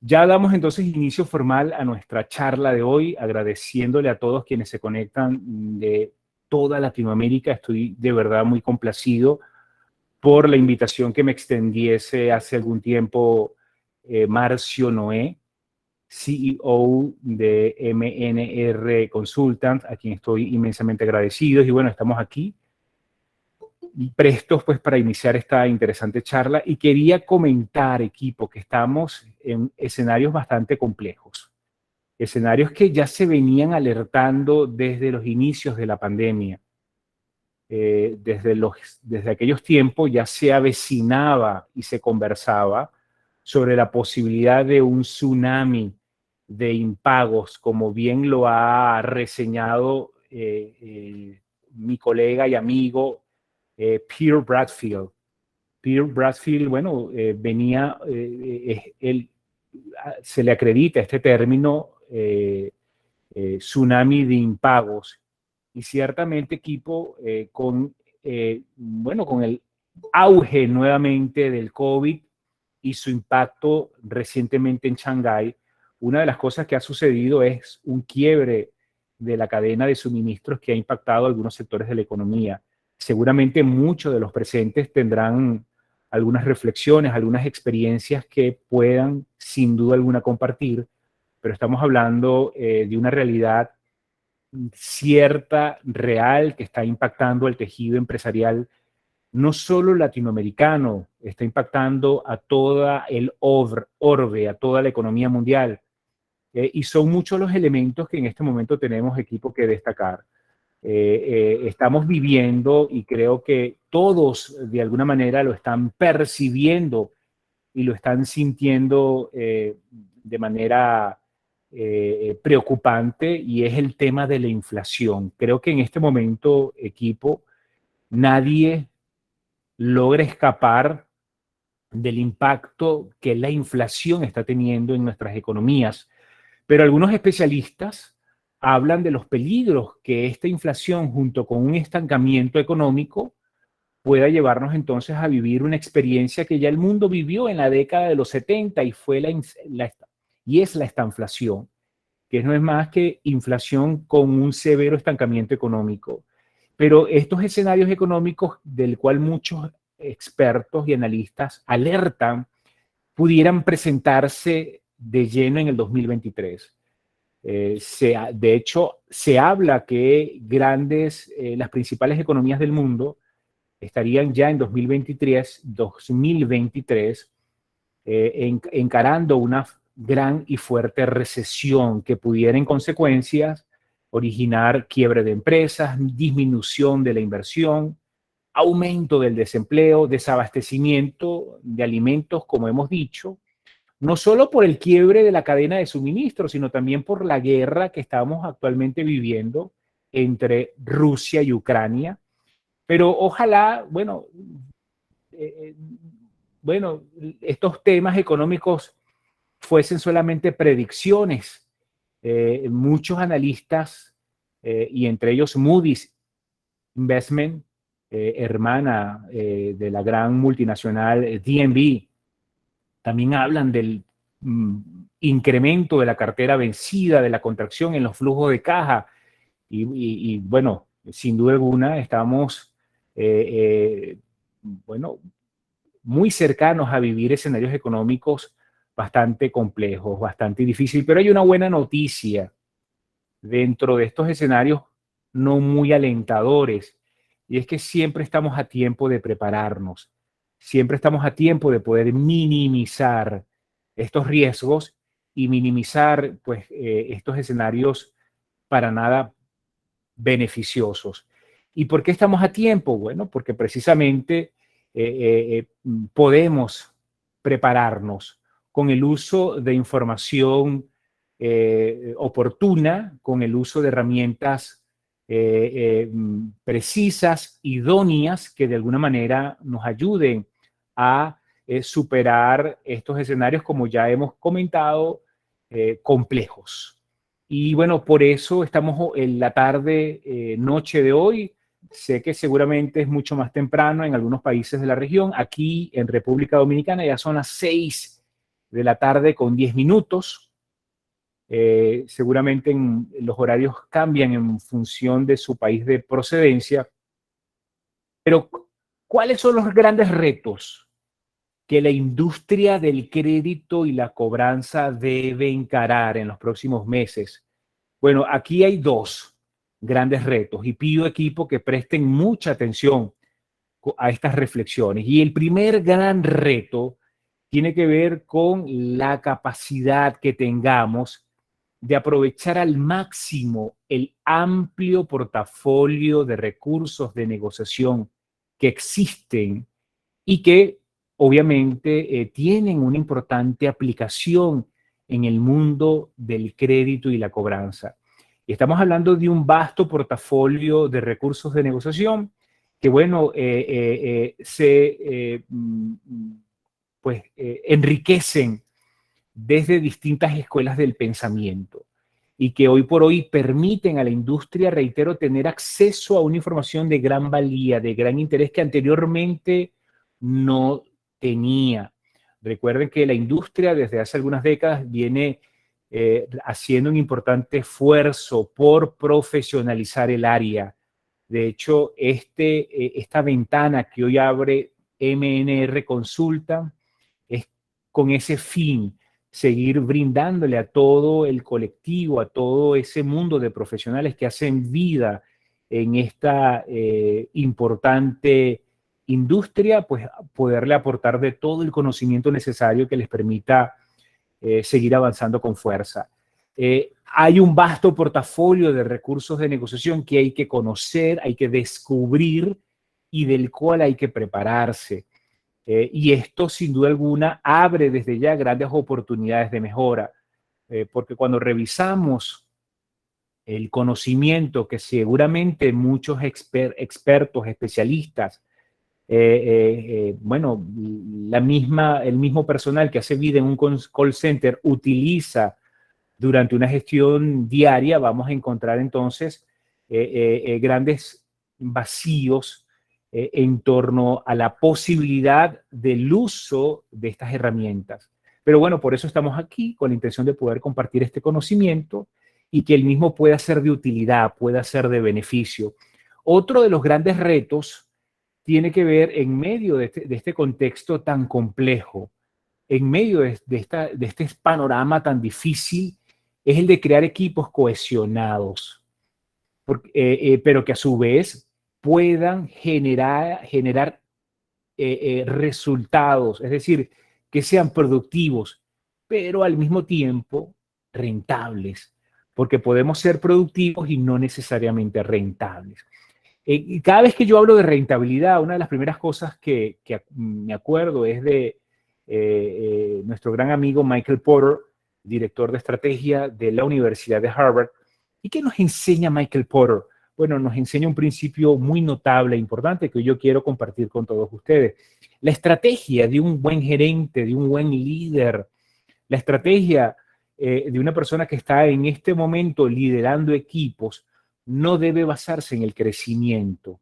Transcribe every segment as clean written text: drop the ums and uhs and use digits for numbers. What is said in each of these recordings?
Ya damos entonces inicio formal a nuestra charla de hoy, agradeciéndole a todos quienes se conectan de toda Latinoamérica. Estoy de verdad muy complacido por la invitación que me extendiese hace algún tiempo Marcio Noé, CEO de MNR Consultant, a quien estoy inmensamente agradecido. Y bueno, estamos aquí prestos pues para iniciar esta interesante charla, y quería comentar, equipo, que estamos en escenarios bastante complejos, escenarios que ya se venían alertando desde los inicios de la pandemia. Desde aquellos tiempos ya se avecinaba y se conversaba sobre la posibilidad de un tsunami de impagos, como bien lo ha reseñado mi colega y amigo Peter Bradfield. Peter Bradfield, bueno, se le acredita este término tsunami de impagos. Y ciertamente, equipo, con el auge nuevamente del COVID y su impacto recientemente en Shanghái, una de las cosas que ha sucedido es un quiebre de la cadena de suministros que ha impactado algunos sectores de la economía. Seguramente muchos de los presentes tendrán algunas reflexiones, algunas experiencias que puedan sin duda alguna compartir, pero estamos hablando de una realidad cierta, real, que está impactando el tejido empresarial, no solo latinoamericano, está impactando a toda el orbe, a toda la economía mundial. Y son muchos los elementos que en este momento tenemos, equipo, que destacar. Estamos viviendo, y creo que todos de alguna manera lo están percibiendo y lo están sintiendo de manera preocupante, y es el tema de la inflación. Creo que en este momento, equipo, nadie logra escapar del impacto que la inflación está teniendo en nuestras economías. Pero algunos especialistas hablan de los peligros que esta inflación, junto con un estancamiento económico, pueda llevarnos entonces a vivir una experiencia que ya el mundo vivió en la década de los 70, y fue y es la estanflación, que no es más que inflación con un severo estancamiento económico. Pero estos escenarios económicos, del cual muchos expertos y analistas alertan, pudieran presentarse de lleno en el 2023. De hecho, se habla que las principales economías del mundo estarían ya en 2023 encarando una gran y fuerte recesión que pudiera en consecuencias originar quiebre de empresas, disminución de la inversión, aumento del desempleo, desabastecimiento de alimentos, como hemos dicho, no solo por el quiebre de la cadena de suministro, sino también por la guerra que estamos actualmente viviendo entre Rusia y Ucrania. Pero ojalá, eh, bueno, estos temas económicos fuesen solamente predicciones. Muchos analistas, y entre ellos Moody's Investment, hermana de la gran multinacional DNB, también hablan del incremento de la cartera vencida, de la contracción en los flujos de caja. Y bueno, sin duda alguna estamos, bueno, muy cercanos a vivir escenarios económicos bastante complejos, bastante difíciles. Pero hay una buena noticia dentro de estos escenarios no muy alentadores, y es que siempre estamos a tiempo de prepararnos, siempre estamos a tiempo de poder minimizar estos riesgos y minimizar pues, estos escenarios para nada beneficiosos. ¿Y por qué estamos a tiempo? Bueno, porque precisamente podemos prepararnos con el uso de información oportuna, con el uso de herramientas precisas, idóneas, que de alguna manera nos ayuden a superar estos escenarios, como ya hemos comentado, complejos. Y bueno, por eso estamos en la tarde, noche de hoy. Sé que seguramente es mucho más temprano en algunos países de la región. Aquí en República Dominicana ya son las 6 de la tarde con 10 minutos. Seguramente los horarios cambian en función de su país de procedencia, pero ¿cuáles son los grandes retos que la industria del crédito y la cobranza debe encarar en los próximos meses? Bueno, aquí hay dos grandes retos y pido equipo que presten mucha atención a estas reflexiones. Y el primer gran reto tiene que ver con la capacidad que tengamos de aprovechar al máximo el amplio portafolio de recursos de negociación que existen y que obviamente tienen una importante aplicación en el mundo del crédito y la cobranza. Y estamos hablando de un vasto portafolio de recursos de negociación que, bueno, enriquecen desde distintas escuelas del pensamiento y que hoy por hoy permiten a la industria, reitero, tener acceso a una información de gran valía, de gran interés que anteriormente no tenía. Recuerden que la industria desde hace algunas décadas viene haciendo un importante esfuerzo por profesionalizar el área. De hecho, esta ventana que hoy abre MNR Consulta es con ese fin, seguir brindándole a todo el colectivo, a todo ese mundo de profesionales que hacen vida en esta importante industria, pues poderle aportar de todo el conocimiento necesario que les permita seguir avanzando con fuerza. Hay un vasto portafolio de recursos de negociación que hay que conocer, hay que descubrir y del cual hay que prepararse. Y esto, sin duda alguna, abre desde ya grandes oportunidades de mejora, porque cuando revisamos el conocimiento que seguramente muchos expertos, especialistas, bueno, el mismo personal que hace vida en un call center utiliza durante una gestión diaria, vamos a encontrar entonces grandes vacíos en torno a la posibilidad del uso de estas herramientas. Pero bueno, por eso estamos aquí, con la intención de poder compartir este conocimiento y que el mismo pueda ser de utilidad, pueda ser de beneficio. Otro de los grandes retos tiene que ver en medio de este contexto tan complejo, en medio de este panorama tan difícil, es el de crear equipos cohesionados, pero que a su vez puedan generar resultados, es decir, que sean productivos, pero al mismo tiempo rentables, porque podemos ser productivos y no necesariamente rentables. Y cada vez que yo hablo de rentabilidad, una de las primeras cosas que me acuerdo es de nuestro gran amigo Michael Porter, director de estrategia de la Universidad de Harvard. ¿Y qué nos enseña Michael Porter? Bueno, nos enseña un principio muy notable e importante que yo quiero compartir con todos ustedes. La estrategia de un buen gerente, de un buen líder, la estrategia de una persona que está en este momento liderando equipos no debe basarse en el crecimiento.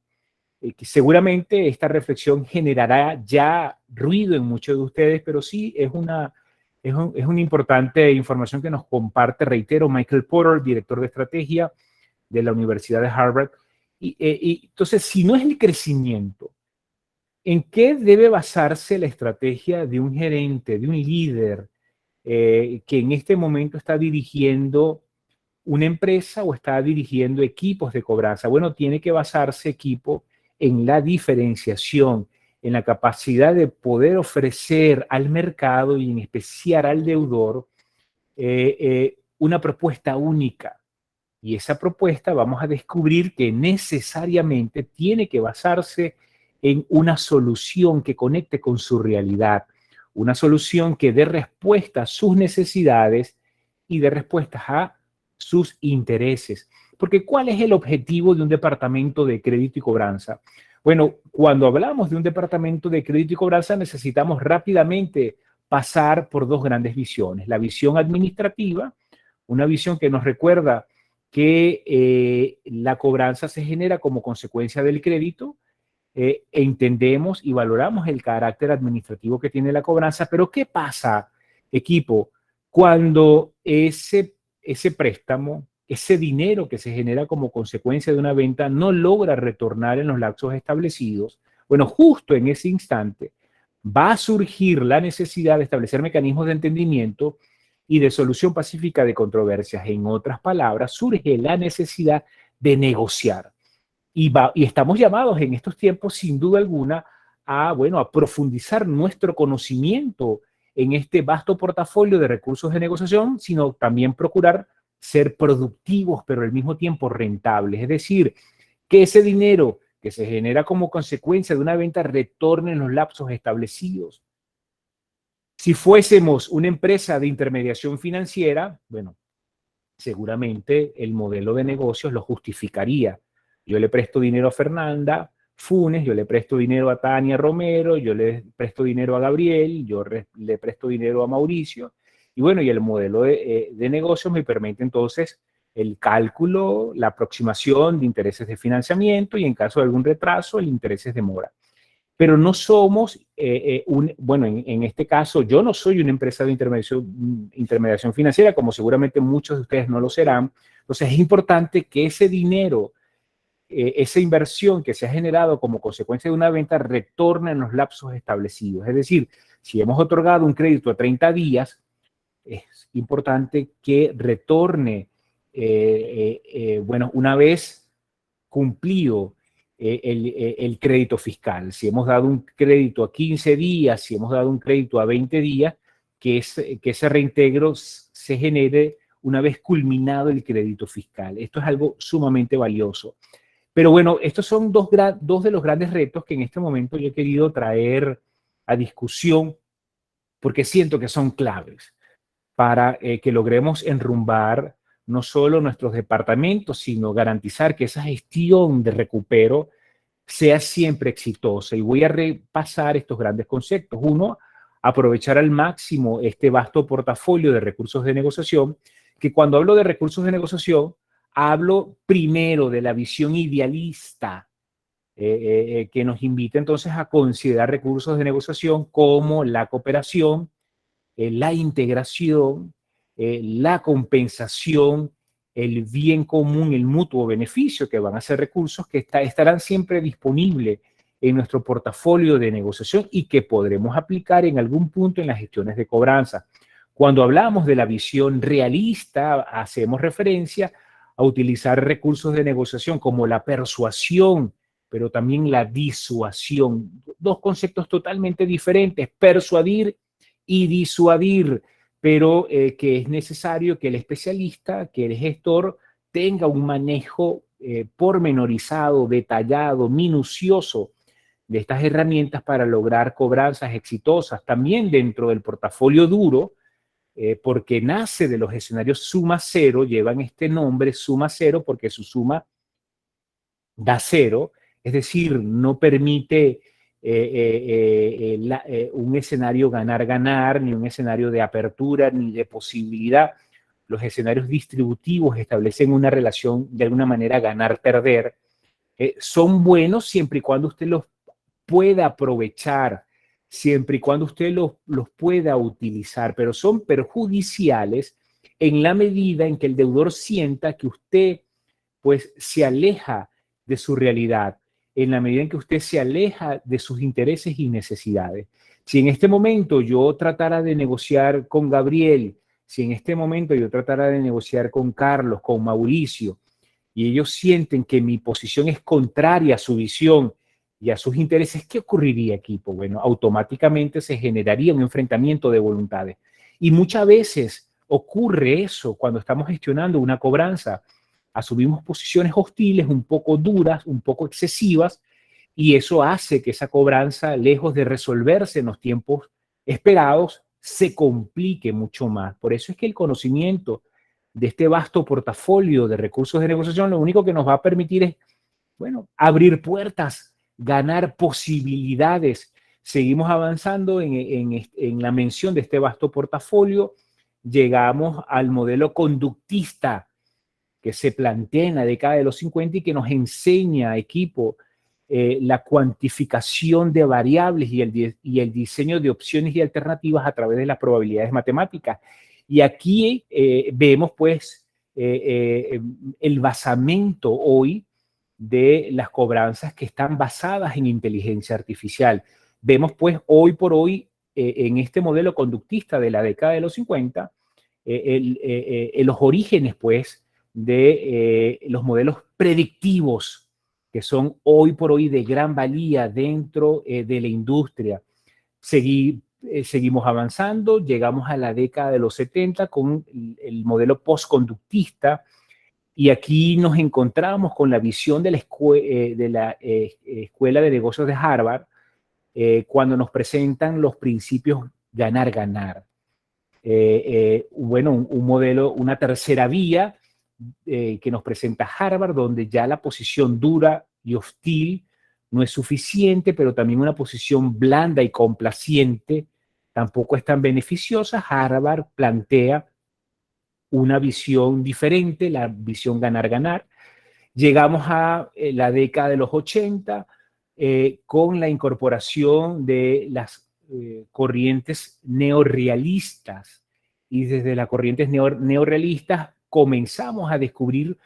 Que seguramente esta reflexión generará ya ruido en muchos de ustedes, pero sí es una importante información que nos comparte, reitero, Michael Porter, director de estrategia de la Universidad de Harvard. Y entonces, si no es el crecimiento, ¿en qué debe basarse la estrategia de un gerente, de un líder que en este momento está dirigiendo una empresa o está dirigiendo equipos de cobranza? Bueno, tiene que basarse equipo en la diferenciación, en la capacidad de poder ofrecer al mercado y en especial al deudor una propuesta única. Y esa propuesta vamos a descubrir que necesariamente tiene que basarse en una solución que conecte con su realidad, una solución que dé respuesta a sus necesidades y dé respuestas a sus intereses. Porque ¿cuál es el objetivo de un departamento de crédito y cobranza? Bueno, cuando hablamos de un departamento de crédito y cobranza necesitamos rápidamente pasar por dos grandes visiones. La visión administrativa, una visión que nos recuerda que la cobranza se genera como consecuencia del crédito. Entendemos y valoramos el carácter administrativo que tiene la cobranza, pero ¿qué pasa Equipo, cuando ese préstamo, ese dinero que se genera como consecuencia de una venta no logra retornar en los lapsos establecidos, bueno, justo en ese instante va a surgir la necesidad de establecer mecanismos de entendimiento y de solución pacífica de controversias. En otras palabras, surge la necesidad de negociar. Y estamos llamados en estos tiempos, sin duda alguna, bueno, a profundizar nuestro conocimiento en este vasto portafolio de recursos de negociación, sino también procurar ser productivos, pero al mismo tiempo rentables. Es decir, que ese dinero que se genera como consecuencia de una venta retorne en los lapsos establecidos. Si fuésemos una empresa de intermediación financiera, bueno, seguramente el modelo de negocios lo justificaría. Yo le presto dinero a Fernanda Funes, yo le presto dinero a Tania Romero, yo le presto dinero a Gabriel, le presto dinero a Mauricio. Y bueno, y el modelo de negocios me permite entonces el cálculo, la aproximación de intereses de financiamiento y en caso de algún retraso, el intereses de mora. Pero no somos, bueno, en este caso, yo no soy una empresa de intermediación financiera, como seguramente muchos de ustedes no lo serán. Entonces es importante que ese dinero, esa inversión que se ha generado como consecuencia de una venta retorne en los lapsos establecidos. Es decir, si hemos otorgado un crédito a 30 días, es importante que retorne, bueno, una vez cumplido el crédito fiscal. Si hemos dado un crédito a 15 días, si hemos dado un crédito a 20 días, que ese reintegro se genere una vez culminado el crédito fiscal. Esto es algo sumamente valioso. Pero bueno, estos son dos de los grandes retos que en este momento yo he querido traer a discusión porque siento que son claves para que logremos enrumbar no solo nuestros departamentos, sino garantizar que esa gestión de recupero sea siempre exitosa. Y voy a repasar estos grandes conceptos. Uno, aprovechar al máximo este vasto portafolio de recursos de negociación, que cuando hablo de recursos de negociación, hablo primero de la visión idealista que nos invita entonces a considerar recursos de negociación como la cooperación, la integración, la compensación, el bien común, el mutuo beneficio, que van a ser recursos que estarán siempre disponibles en nuestro portafolio de negociación y que podremos aplicar en algún punto en las gestiones de cobranza. Cuando hablamos de la visión realista, hacemos referencia a utilizar recursos de negociación como la persuasión, pero también la disuasión. Dos conceptos totalmente diferentes, persuadir y disuadir, pero que es necesario que el especialista, que el gestor, tenga un manejo pormenorizado, detallado, minucioso de estas herramientas para lograr cobranzas exitosas. También dentro del portafolio duro, porque nace de los escenarios suma cero, llevan este nombre suma cero porque su suma da cero, es decir, no permite un escenario ganar-ganar, ni un escenario de apertura, ni de posibilidad. Los escenarios distributivos establecen una relación de alguna manera ganar-perder. Son buenos siempre y cuando usted los pueda aprovechar, siempre y cuando usted los pueda utilizar, pero son perjudiciales en la medida en que el deudor sienta que usted pues se aleja de su realidad, en la medida en que usted se aleja de sus intereses y necesidades. Si en este momento yo tratara de negociar con Gabriel, si en este momento yo tratara de negociar con Carlos, con Mauricio, y ellos sienten que mi posición es contraria a su visión y a sus intereses, ¿qué ocurriría, equipo? Bueno, automáticamente se generaría un enfrentamiento de voluntades. Y muchas veces ocurre eso cuando estamos gestionando una cobranza. Asumimos posiciones hostiles, un poco duras, un poco excesivas, y eso hace que esa cobranza, lejos de resolverse en los tiempos esperados, se complique mucho más. Por eso es que el conocimiento de este vasto portafolio de recursos de negociación lo único que nos va a permitir es, bueno, abrir puertas, ganar posibilidades. Seguimos avanzando en la mención de este vasto portafolio. Llegamos al modelo conductista que se plantea en la década de los 50 y que nos enseña, equipo, la cuantificación de variables y el diseño de opciones y alternativas a través de las probabilidades matemáticas. Y aquí vemos pues el basamento hoy de las cobranzas que están basadas en inteligencia artificial. Vemos pues hoy por hoy en este modelo conductista de la década de los 50, los orígenes pues de los modelos predictivos que son hoy por hoy de gran valía dentro de la industria. Seguimos avanzando, llegamos a la década de los 70 con el modelo postconductista, y aquí nos encontramos con la visión de la Escuela de Negocios de Harvard, cuando nos presentan los principios ganar-ganar. Bueno, un modelo, una tercera vía que nos presenta Harvard, donde ya la posición dura y hostil no es suficiente, pero también una posición blanda y complaciente tampoco es tan beneficiosa. Harvard plantea una visión diferente, la visión ganar-ganar. Llegamos a la década de los 80 con la incorporación de las corrientes neorrealistas, y desde las corrientes neorrealistas comenzamos a descubrir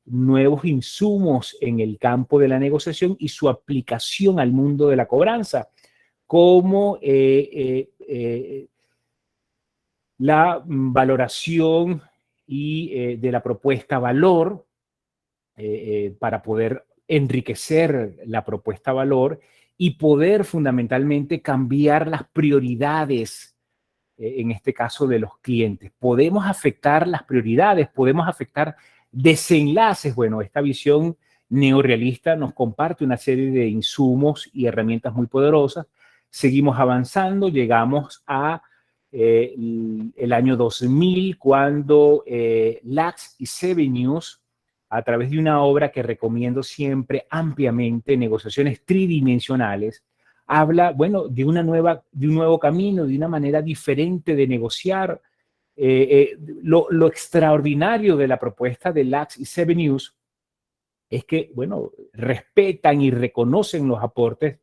nuevos insumos en el campo de la negociación y su aplicación al mundo de la cobranza, como la valoración y de la propuesta valor, para poder enriquecer la propuesta valor y poder fundamentalmente cambiar las prioridades, en este caso de los clientes. Podemos afectar las prioridades, podemos afectar desenlaces. Bueno, esta visión neorrealista nos comparte una serie de insumos y herramientas muy poderosas. Seguimos avanzando, llegamos a el año 2000, cuando Lacks y Sevenius, a través de una obra que recomiendo siempre ampliamente, Negociaciones Tridimensionales, habla, bueno, de un nuevo camino, de una manera diferente de negociar. Lo extraordinario de la propuesta de Lacks y Sevenius es que, bueno, respetan y reconocen los aportes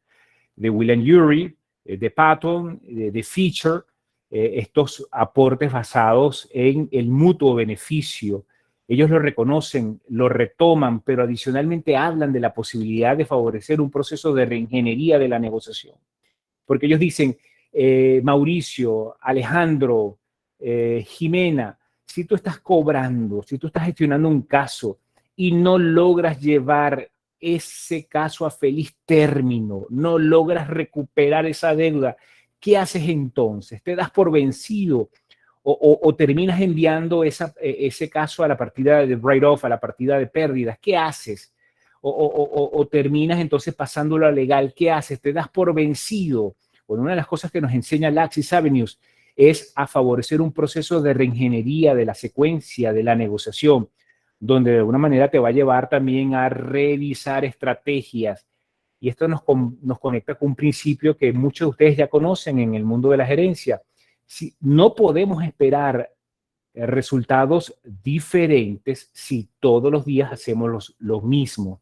de William Ury, de Patton, de Fisher, estos aportes basados en el mutuo beneficio. Ellos lo reconocen, lo retoman, pero adicionalmente hablan de la posibilidad de favorecer un proceso de reingeniería de la negociación. Porque ellos dicen, Mauricio, Alejandro, Jimena, si tú estás cobrando, si tú estás gestionando un caso y no logras llevar ese caso a feliz término, no logras recuperar esa deuda, ¿qué haces entonces? ¿Te das por vencido o terminas enviando ese caso a la partida de write-off, a la partida de pérdidas? ¿Qué haces? O terminas entonces pasándolo a legal. ¿Qué haces? ¿Te das por vencido? Bueno, una de las cosas que nos enseña Lacks y Sevenius es a favorecer un proceso de reingeniería de la secuencia de la negociación, donde de alguna manera te va a llevar también a revisar estrategias. Y esto nos conecta con un principio que muchos de ustedes ya conocen en el mundo de la gerencia. Si no podemos esperar resultados diferentes si todos los días hacemos lo mismo.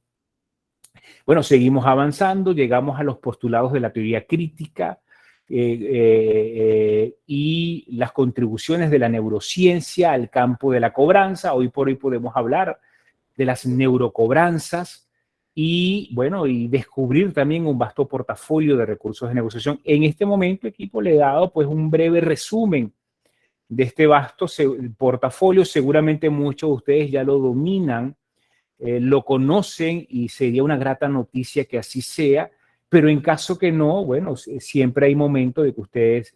Bueno, seguimos avanzando, llegamos a los postulados de la teoría crítica y las contribuciones de la neurociencia al campo de la cobranza. Hoy por hoy podemos hablar de las neurocobranzas y, bueno, y descubrir también un vasto portafolio de recursos de negociación. En este momento, equipo, le he dado pues un breve resumen de este vasto portafolio. Seguramente muchos de ustedes ya lo dominan, lo conocen, y sería una grata noticia que así sea, pero en caso que no, bueno, siempre hay momento de que ustedes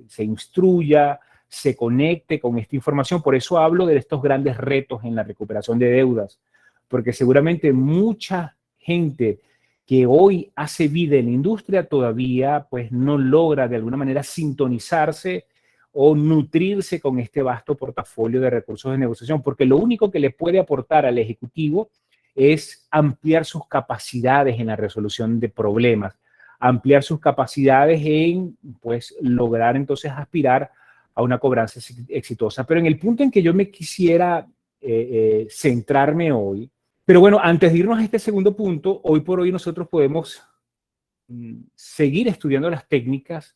se instruya, se conecte con esta información. Por eso hablo de estos grandes retos en la recuperación de deudas, porque seguramente mucha gente que hoy hace vida en la industria todavía pues no logra de alguna manera sintonizarse o nutrirse con este vasto portafolio de recursos de negociación, porque lo único que le puede aportar al ejecutivo es ampliar sus capacidades en la resolución de problemas, ampliar sus capacidades en, pues, lograr entonces aspirar a una cobranza exitosa. Pero en el punto en que yo me quisiera centrarme hoy Pero bueno, antes de irnos a este segundo punto, hoy por hoy nosotros podemos seguir estudiando las técnicas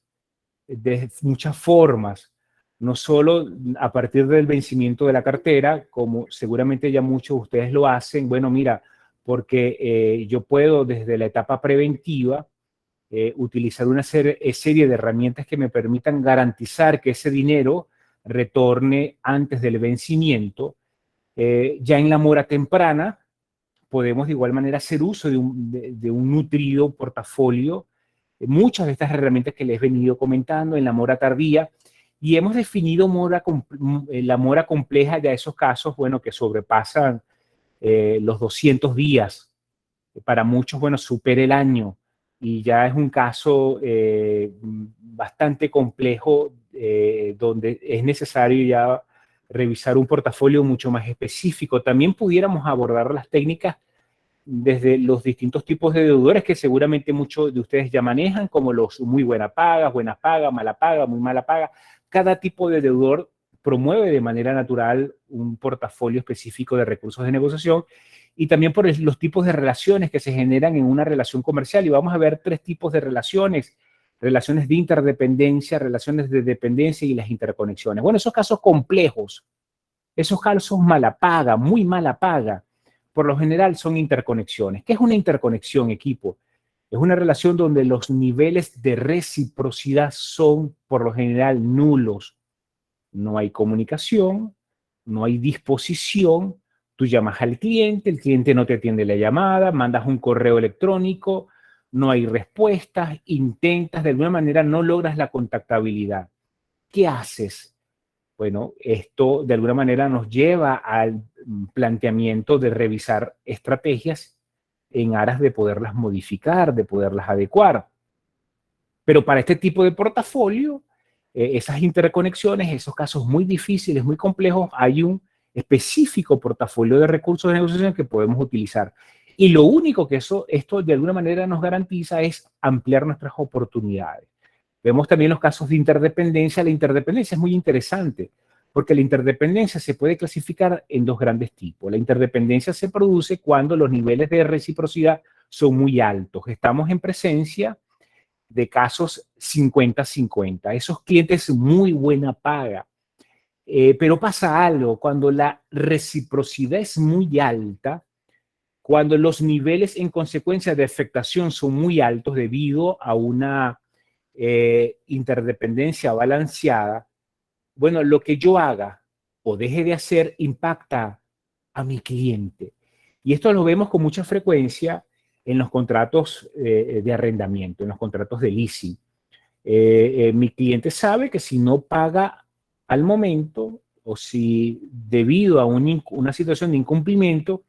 de muchas formas, no solo a partir del vencimiento de la cartera, como seguramente ya muchos de ustedes lo hacen. Bueno, mira, porque yo puedo desde la etapa preventiva utilizar una serie de herramientas que me permitan garantizar que ese dinero retorne antes del vencimiento. Ya en la mora temprana podemos de igual manera hacer uso de un nutrido portafolio. Muchas de estas herramientas que les he venido comentando en la mora tardía, y hemos definido la mora compleja de esos casos, bueno, que sobrepasan los 200 días. Para muchos, bueno, supera el año, y ya es un caso bastante complejo donde es necesario ya revisar un portafolio mucho más específico. También pudiéramos abordar las técnicas desde los distintos tipos de deudores que seguramente muchos de ustedes ya manejan, como los muy buena paga, mala paga, muy mala paga. Cada tipo de deudor promueve de manera natural un portafolio específico de recursos de negociación, y también por los tipos de relaciones que se generan en una relación comercial. Y vamos a ver tres tipos de relaciones: relaciones de interdependencia, relaciones de dependencia y las interconexiones. Bueno, esos casos complejos, esos casos mala paga, muy mala paga, por lo general son interconexiones. ¿Qué es una interconexión, equipo? Es una relación donde los niveles de reciprocidad son por lo general nulos. No hay comunicación, no hay disposición. Tú llamas al cliente, el cliente no te atiende la llamada, mandas un correo electrónico, no hay respuestas, intentas, de alguna manera no logras la contactabilidad. ¿Qué haces? Bueno, esto de alguna manera nos lleva al planteamiento de revisar estrategias en aras de poderlas modificar, de poderlas adecuar. Pero para este tipo de portafolio, esas interconexiones, esos casos muy difíciles, muy complejos, hay un específico portafolio de recursos de negociación que podemos utilizar. Y lo único que esto de alguna manera nos garantiza es ampliar nuestras oportunidades. Vemos también los casos de interdependencia. La interdependencia es muy interesante porque la interdependencia se puede clasificar en dos grandes tipos. La interdependencia se produce cuando los niveles de reciprocidad son muy altos. Estamos en presencia de casos 50-50. Esos clientes muy buena paga. Pero pasa algo: cuando la reciprocidad es muy alta, cuando los niveles en consecuencia de afectación son muy altos debido a una interdependencia balanceada, bueno, lo que yo haga o deje de hacer impacta a mi cliente. Y esto lo vemos con mucha frecuencia en los contratos de arrendamiento, en los contratos de leasing. Mi cliente sabe que si no paga al momento, o si debido a una situación de incumplimiento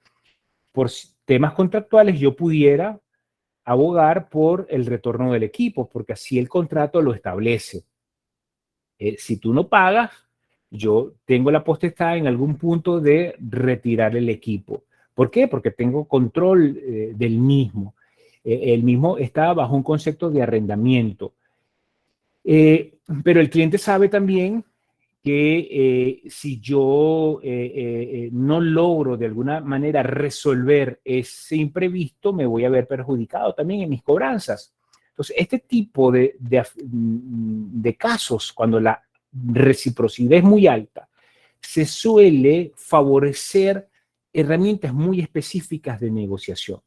por temas contractuales, yo pudiera abogar por el retorno del equipo, porque así el contrato lo establece. Si tú no pagas, yo tengo la potestad en algún punto de retirar el equipo. ¿Por qué? Porque tengo control del mismo. El mismo está bajo un concepto de arrendamiento. Pero el cliente sabe también que si yo no logro de alguna manera resolver ese imprevisto, me voy a ver perjudicado también en mis cobranzas. Entonces, este tipo de casos, cuando la reciprocidad es muy alta, se suele favorecer herramientas muy específicas de negociación.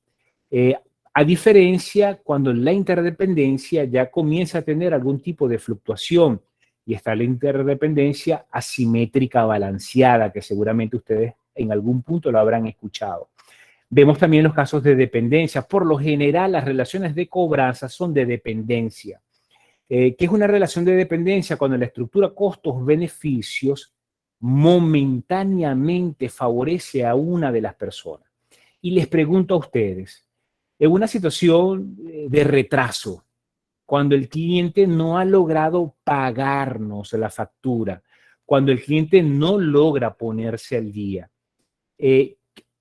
A diferencia cuando la interdependencia ya comienza a tener algún tipo de fluctuación y está la interdependencia asimétrica balanceada, que seguramente ustedes en algún punto lo habrán escuchado. Vemos también los casos de dependencia. Por lo general, las relaciones de cobranza son de dependencia. ¿Qué es una relación de dependencia? Cuando la estructura costos-beneficios momentáneamente favorece a una de las personas. Y les pregunto a ustedes, en una situación de retraso, cuando el cliente no ha logrado pagarnos la factura, cuando el cliente no logra ponerse al día,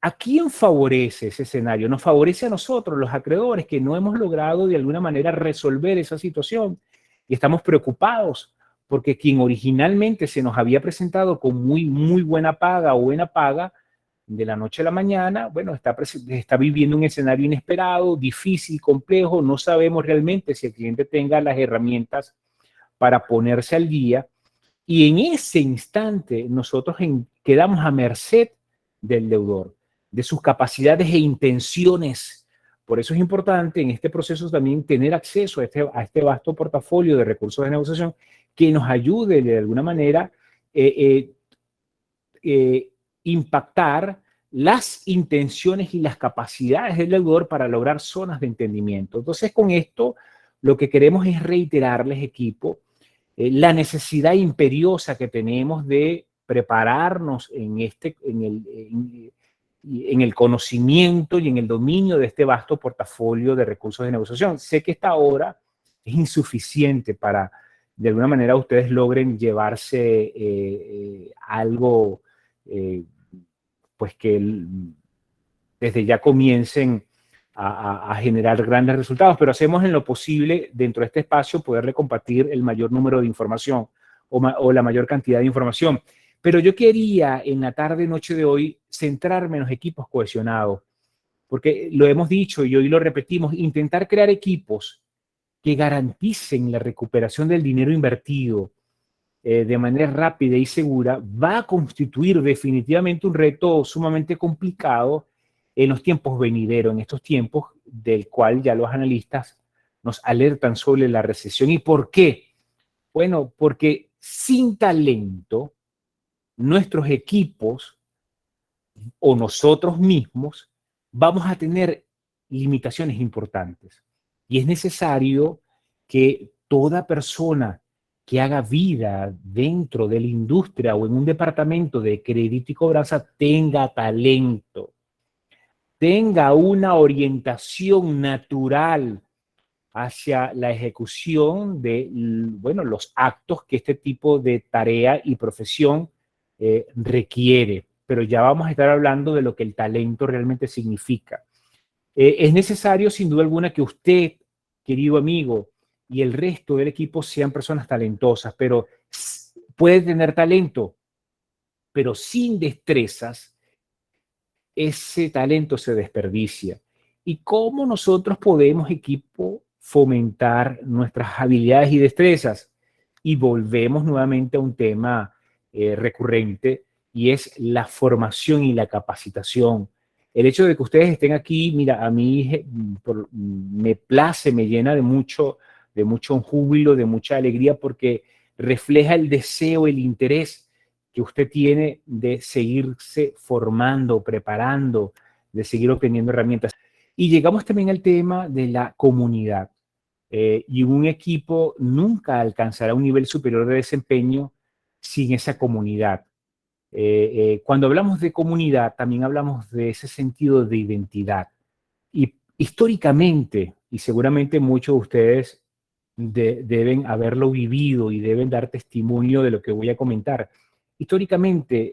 ¿a quién favorece ese escenario? Nos favorece a nosotros, los acreedores, que no hemos logrado de alguna manera resolver esa situación y estamos preocupados porque quien originalmente se nos había presentado con muy buena paga o buena paga, de la noche a la mañana, bueno, está viviendo un escenario inesperado, difícil, complejo, no sabemos realmente si el cliente tenga las herramientas para ponerse al día, y en ese instante nosotros quedamos a merced del deudor, de sus capacidades e intenciones. Por eso es importante en este proceso también tener acceso a este vasto portafolio de recursos de negociación que nos ayude de alguna manera eh, eh, impactar las intenciones y las capacidades del deudor para lograr zonas de entendimiento. Entonces, con esto, lo que queremos es reiterarles, equipo, la necesidad imperiosa que tenemos de prepararnos en el conocimiento y en el dominio de este vasto portafolio de recursos de negociación. Sé que esta hora es insuficiente para, de alguna manera, ustedes logren llevarse algo, eh, pues que desde ya comiencen a generar grandes resultados, pero hacemos en lo posible dentro de este espacio poderle compartir el mayor número de información o la mayor cantidad de información. Pero yo quería en la tarde, noche de hoy, centrarme en los equipos cohesionados, porque lo hemos dicho y hoy lo repetimos, intentar crear equipos que garanticen la recuperación del dinero invertido de manera rápida y segura va a constituir definitivamente un reto sumamente complicado en los tiempos venideros, en estos tiempos del cual ya los analistas nos alertan sobre la recesión. ¿Y por qué? Bueno, porque sin talento, nuestros equipos o nosotros mismos vamos a tener limitaciones importantes. Y es necesario que toda persona que haga vida dentro de la industria o en un departamento de crédito y cobranza tenga talento, tenga una orientación natural hacia la ejecución de, bueno, los actos que este tipo de tarea y profesión requiere. Pero ya vamos a estar hablando de lo que el talento realmente significa. Es necesario, sin duda alguna, que usted, querido amigo, y el resto del equipo sean personas talentosas, pero puede tener talento, pero sin destrezas, ese talento se desperdicia. ¿Y cómo nosotros podemos, equipo, fomentar nuestras habilidades y destrezas? Y volvemos nuevamente a un tema recurrente, y es la formación y la capacitación. El hecho de que ustedes estén aquí, mira, a mí me place, me llena de mucho júbilo, de mucha alegría, porque refleja el deseo, el interés que usted tiene de seguirse formando, preparando, de seguir obteniendo herramientas. Y llegamos también al tema de la comunidad. Y un equipo nunca alcanzará un nivel superior de desempeño sin esa comunidad. Cuando hablamos de comunidad, también hablamos de ese sentido de identidad. Y históricamente, y seguramente muchos de ustedes deben haberlo vivido y deben dar testimonio de lo que voy a comentar. Históricamente,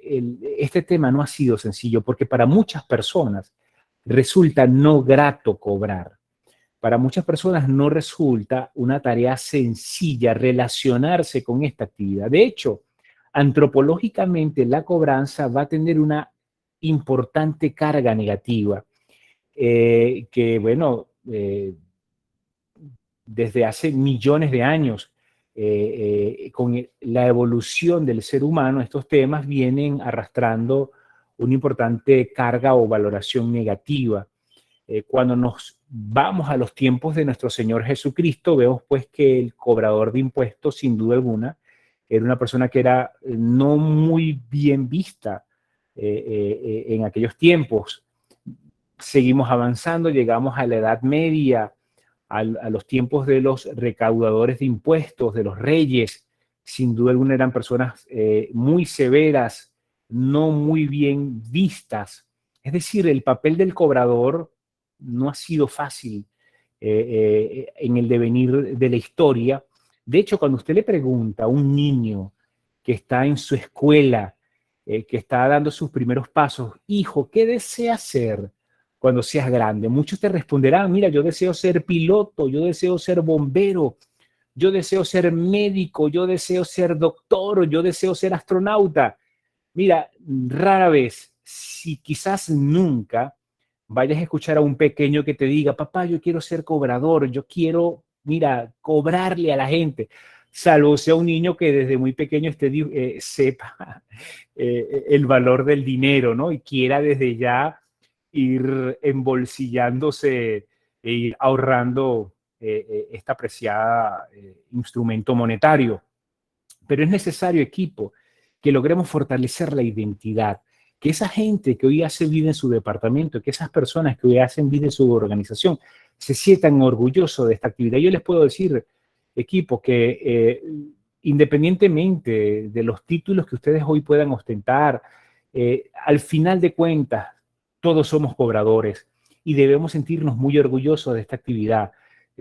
este tema no ha sido sencillo porque para muchas personas resulta no grato cobrar. Para muchas personas no resulta una tarea sencilla relacionarse con esta actividad. De hecho, antropológicamente la cobranza va a tener una importante carga negativa que, bueno, desde hace millones de años, con la evolución del ser humano, estos temas vienen arrastrando una importante carga o valoración negativa. Cuando nos vamos a los tiempos de nuestro Señor Jesucristo, vemos pues que el cobrador de impuestos, sin duda alguna, era una persona que era no muy bien vista en aquellos tiempos. Seguimos avanzando, llegamos a la Edad Media, a los tiempos de los recaudadores de impuestos, de los reyes. Sin duda alguna eran personas muy severas, no muy bien vistas. Es decir, el papel del cobrador no ha sido fácil en el devenir de la historia. De hecho, cuando usted le pregunta a un niño que está en su escuela, que está dando sus primeros pasos, hijo, ¿qué desea ser cuando seas grande? Muchos te responderán, mira, yo deseo ser piloto, yo deseo ser bombero, yo deseo ser médico, yo deseo ser doctor, yo deseo ser astronauta. Mira, rara vez si quizás nunca vayas a escuchar a un pequeño que te diga, papá, yo quiero ser cobrador, yo quiero, mira, cobrarle a la gente, salvo sea un niño que desde muy pequeño sepa el valor del dinero, ¿no? Y quiera desde ya ir embolsillándose e ir ahorrando esta apreciada instrumento monetario. Pero es necesario, equipo, que logremos fortalecer la identidad, que esa gente que hoy hace vida en su departamento, que esas personas que hoy hacen vida en su organización, se sientan orgullosos de esta actividad. Yo les puedo decir, equipo, que independientemente de los títulos que ustedes hoy puedan ostentar, al final de cuentas, todos somos cobradores y debemos sentirnos muy orgullosos de esta actividad,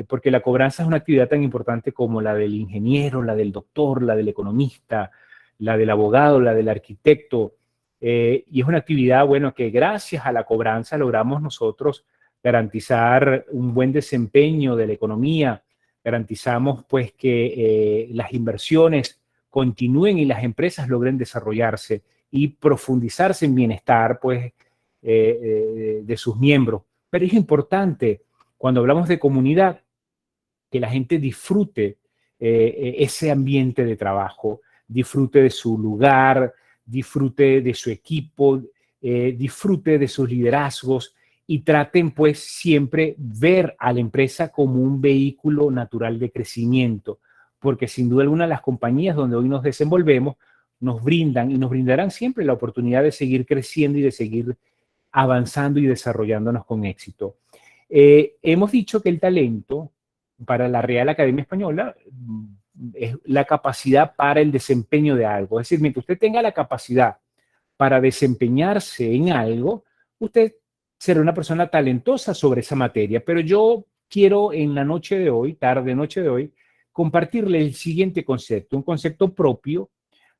porque la cobranza es una actividad tan importante como la del ingeniero, la del doctor, la del economista, la del abogado, la del arquitecto, y es una actividad, bueno, que gracias a la cobranza logramos nosotros garantizar un buen desempeño de la economía, garantizamos pues que las inversiones continúen y las empresas logren desarrollarse y profundizarse en bienestar pues de sus miembros. Pero es importante cuando hablamos de comunidad que la gente disfrute ese ambiente de trabajo, disfrute de su lugar, disfrute de su equipo, disfrute de sus liderazgos y traten pues siempre ver a la empresa como un vehículo natural de crecimiento, porque sin duda alguna las compañías donde hoy nos desenvolvemos nos brindan y nos brindarán siempre la oportunidad de seguir creciendo y de seguir avanzando y desarrollándonos con éxito. Hemos dicho que el talento para la Real Academia Española es la capacidad para el desempeño de algo. Es decir, mientras usted tenga la capacidad para desempeñarse en algo, usted será una persona talentosa sobre esa materia. Pero yo quiero en la noche de hoy, tarde noche de hoy, compartirle el siguiente concepto, un concepto propio,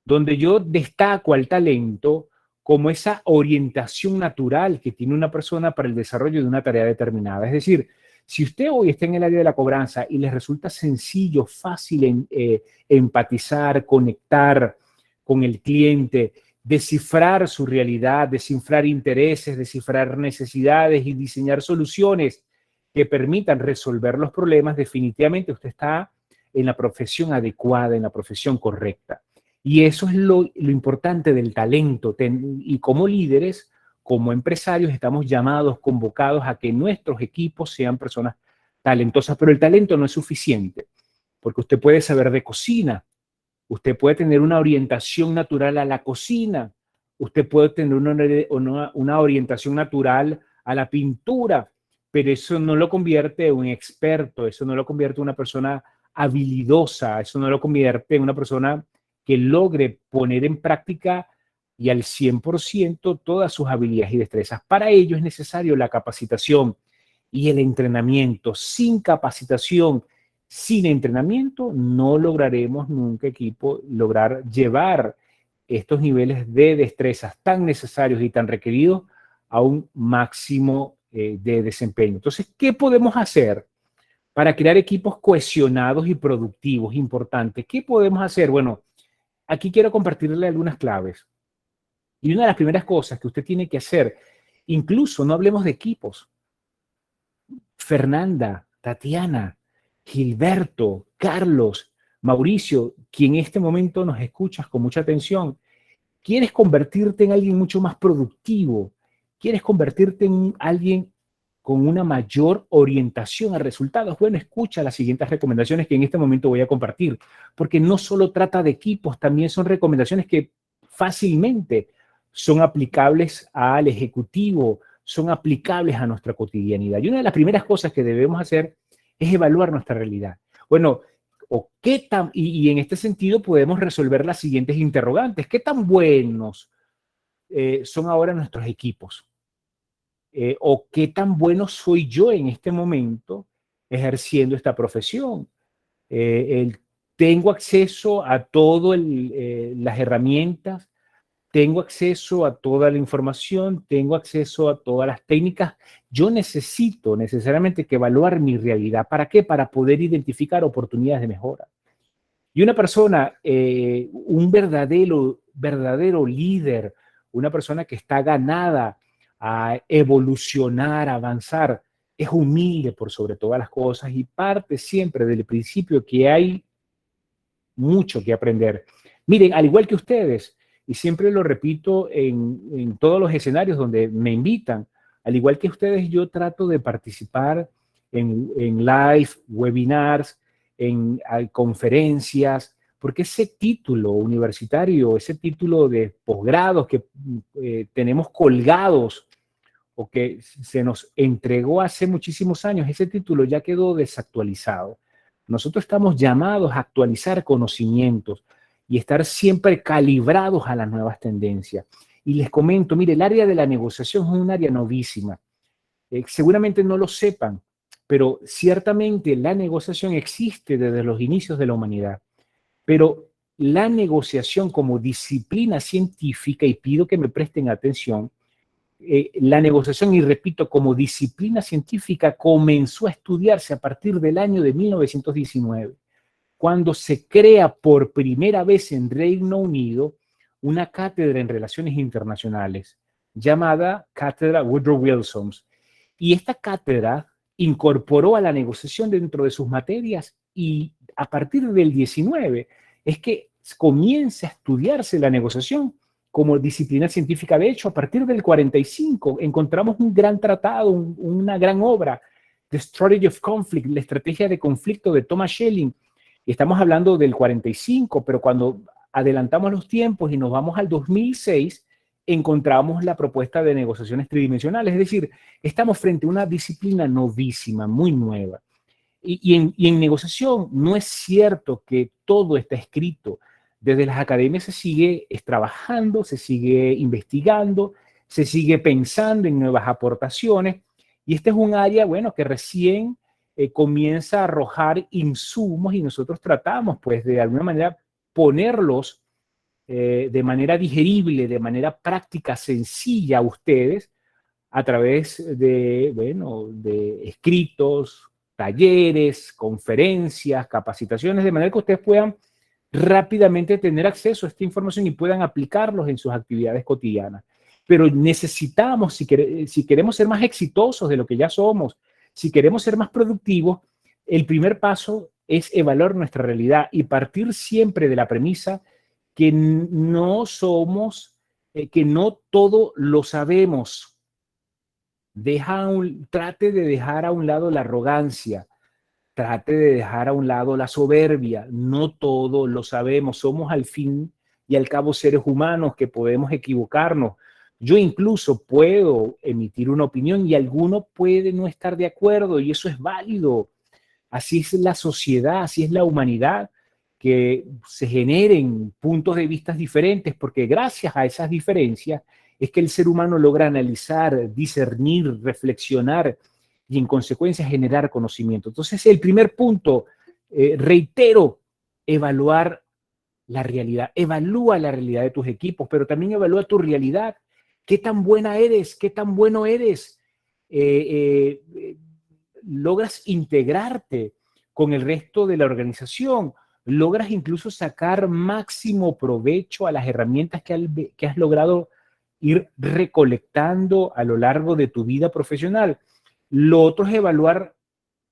donde yo destaco al talento como esa orientación natural que tiene una persona para el desarrollo de una tarea determinada. Es decir, si usted hoy está en el área de la cobranza y le resulta sencillo, fácil empatizar, conectar con el cliente, descifrar su realidad, descifrar intereses, descifrar necesidades y diseñar soluciones que permitan resolver los problemas, definitivamente usted está en la profesión adecuada, en la profesión correcta. Y eso es lo importante del talento. Y como líderes, como empresarios, estamos llamados, convocados a que nuestros equipos sean personas talentosas. Pero el talento no es suficiente, porque usted puede saber de cocina, usted puede tener una orientación natural a la cocina, usted puede tener una orientación natural a la pintura, pero eso no lo convierte en un experto, eso no lo convierte en una persona habilidosa, eso no lo convierte en una persona que logre poner en práctica y al 100% todas sus habilidades y destrezas. Para ello es necesario la capacitación y el entrenamiento. Sin capacitación, sin entrenamiento, no lograremos nunca, equipo, lograr llevar estos niveles de destrezas tan necesarios y tan requeridos a un máximo de desempeño. Entonces, ¿qué podemos hacer para crear equipos cohesionados y productivos? Importante. ¿Qué podemos hacer? Bueno, aquí quiero compartirle algunas claves. Y una de las primeras cosas que usted tiene que hacer, incluso no hablemos de equipos. Fernanda, Tatiana, Gilberto, Carlos, Mauricio, quien en este momento nos escuchas con mucha atención, quieres convertirte en alguien mucho más productivo, quieres convertirte en alguien con una mayor orientación a resultados. Bueno, escucha las siguientes recomendaciones que en este momento voy a compartir, porque no solo trata de equipos, también son recomendaciones que fácilmente son aplicables al ejecutivo, son aplicables a nuestra cotidianidad. Y una de las primeras cosas que debemos hacer es evaluar nuestra realidad. Bueno, y en este sentido podemos resolver las siguientes interrogantes. ¿Qué tan buenos son ahora nuestros equipos? ¿O qué tan bueno soy yo en este momento ejerciendo esta profesión? ¿Tengo acceso a todas las herramientas? ¿Tengo acceso a toda la información? ¿Tengo acceso a todas las técnicas? Yo necesito necesariamente que evaluar mi realidad. ¿Para qué? Para poder identificar oportunidades de mejora. Y una persona, un verdadero líder, una persona que está ganada a evolucionar, a avanzar, es humilde por sobre todas las cosas y parte siempre del principio que hay mucho que aprender. Miren, al igual que ustedes, y siempre lo repito en todos los escenarios donde me invitan, al igual que ustedes, yo trato de participar en live, webinars, en conferencias, porque ese título universitario, ese título de posgrado que tenemos colgados o que se nos entregó hace muchísimos años, ese título ya quedó desactualizado. Nosotros estamos llamados a actualizar conocimientos y estar siempre calibrados a las nuevas tendencias. Y les comento, mire, el área de la negociación es un área novísima. Seguramente no lo sepan, pero ciertamente la negociación existe desde los inicios de la humanidad. Pero la negociación como disciplina científica, y pido que me presten atención, la negociación, y repito, como disciplina científica comenzó a estudiarse a partir del año de 1919, cuando se crea por primera vez en Reino Unido una cátedra en relaciones internacionales llamada Cátedra Woodrow Wilson. Y esta cátedra incorporó a la negociación dentro de sus materias y a partir del 19 es que comienza a estudiarse la negociación como disciplina científica. De hecho, a partir del 45 encontramos un gran tratado, una gran obra, The Strategy of Conflict, la estrategia de conflicto de Thomas Schelling. Y estamos hablando del 45, pero cuando adelantamos los tiempos y nos vamos al 2006, encontramos la propuesta de negociaciones tridimensionales. Es decir, estamos frente a una disciplina novísima, muy nueva. Y en negociación no es cierto que todo está escrito. Desde las academias se sigue trabajando, se sigue investigando, se sigue pensando en nuevas aportaciones. Y este es un área, bueno, que recién comienza a arrojar insumos y nosotros tratamos, pues, de alguna manera ponerlos de manera digerible, de manera práctica, sencilla a ustedes, a través de, bueno, de escritos, talleres, conferencias, capacitaciones, de manera que ustedes puedan rápidamente tener acceso a esta información y puedan aplicarlos en sus actividades cotidianas. Pero necesitamos, si queremos ser más exitosos de lo que ya somos, si queremos ser más productivos, el primer paso es evaluar nuestra realidad y partir siempre de la premisa que no somos, que no todo lo sabemos. Trate de dejar a un lado la arrogancia, trate de dejar a un lado la soberbia. No todo lo sabemos, somos al fin y al cabo seres humanos que podemos equivocarnos. Yo incluso puedo emitir una opinión y alguno puede no estar de acuerdo y eso es válido. Así es la sociedad, así es la humanidad, que se generen puntos de vista diferentes, porque gracias a esas diferencias es que el ser humano logra analizar, discernir, reflexionar y en consecuencia generar conocimiento. Entonces, el primer punto, reitero, evaluar la realidad. Evalúa la realidad de tus equipos, pero también evalúa tu realidad. ¿Qué tan buena eres? ¿Qué tan bueno eres? Logras integrarte con el resto de la organización, logras incluso sacar máximo provecho a las herramientas que has logrado ir recolectando a lo largo de tu vida profesional. Lo otro es evaluar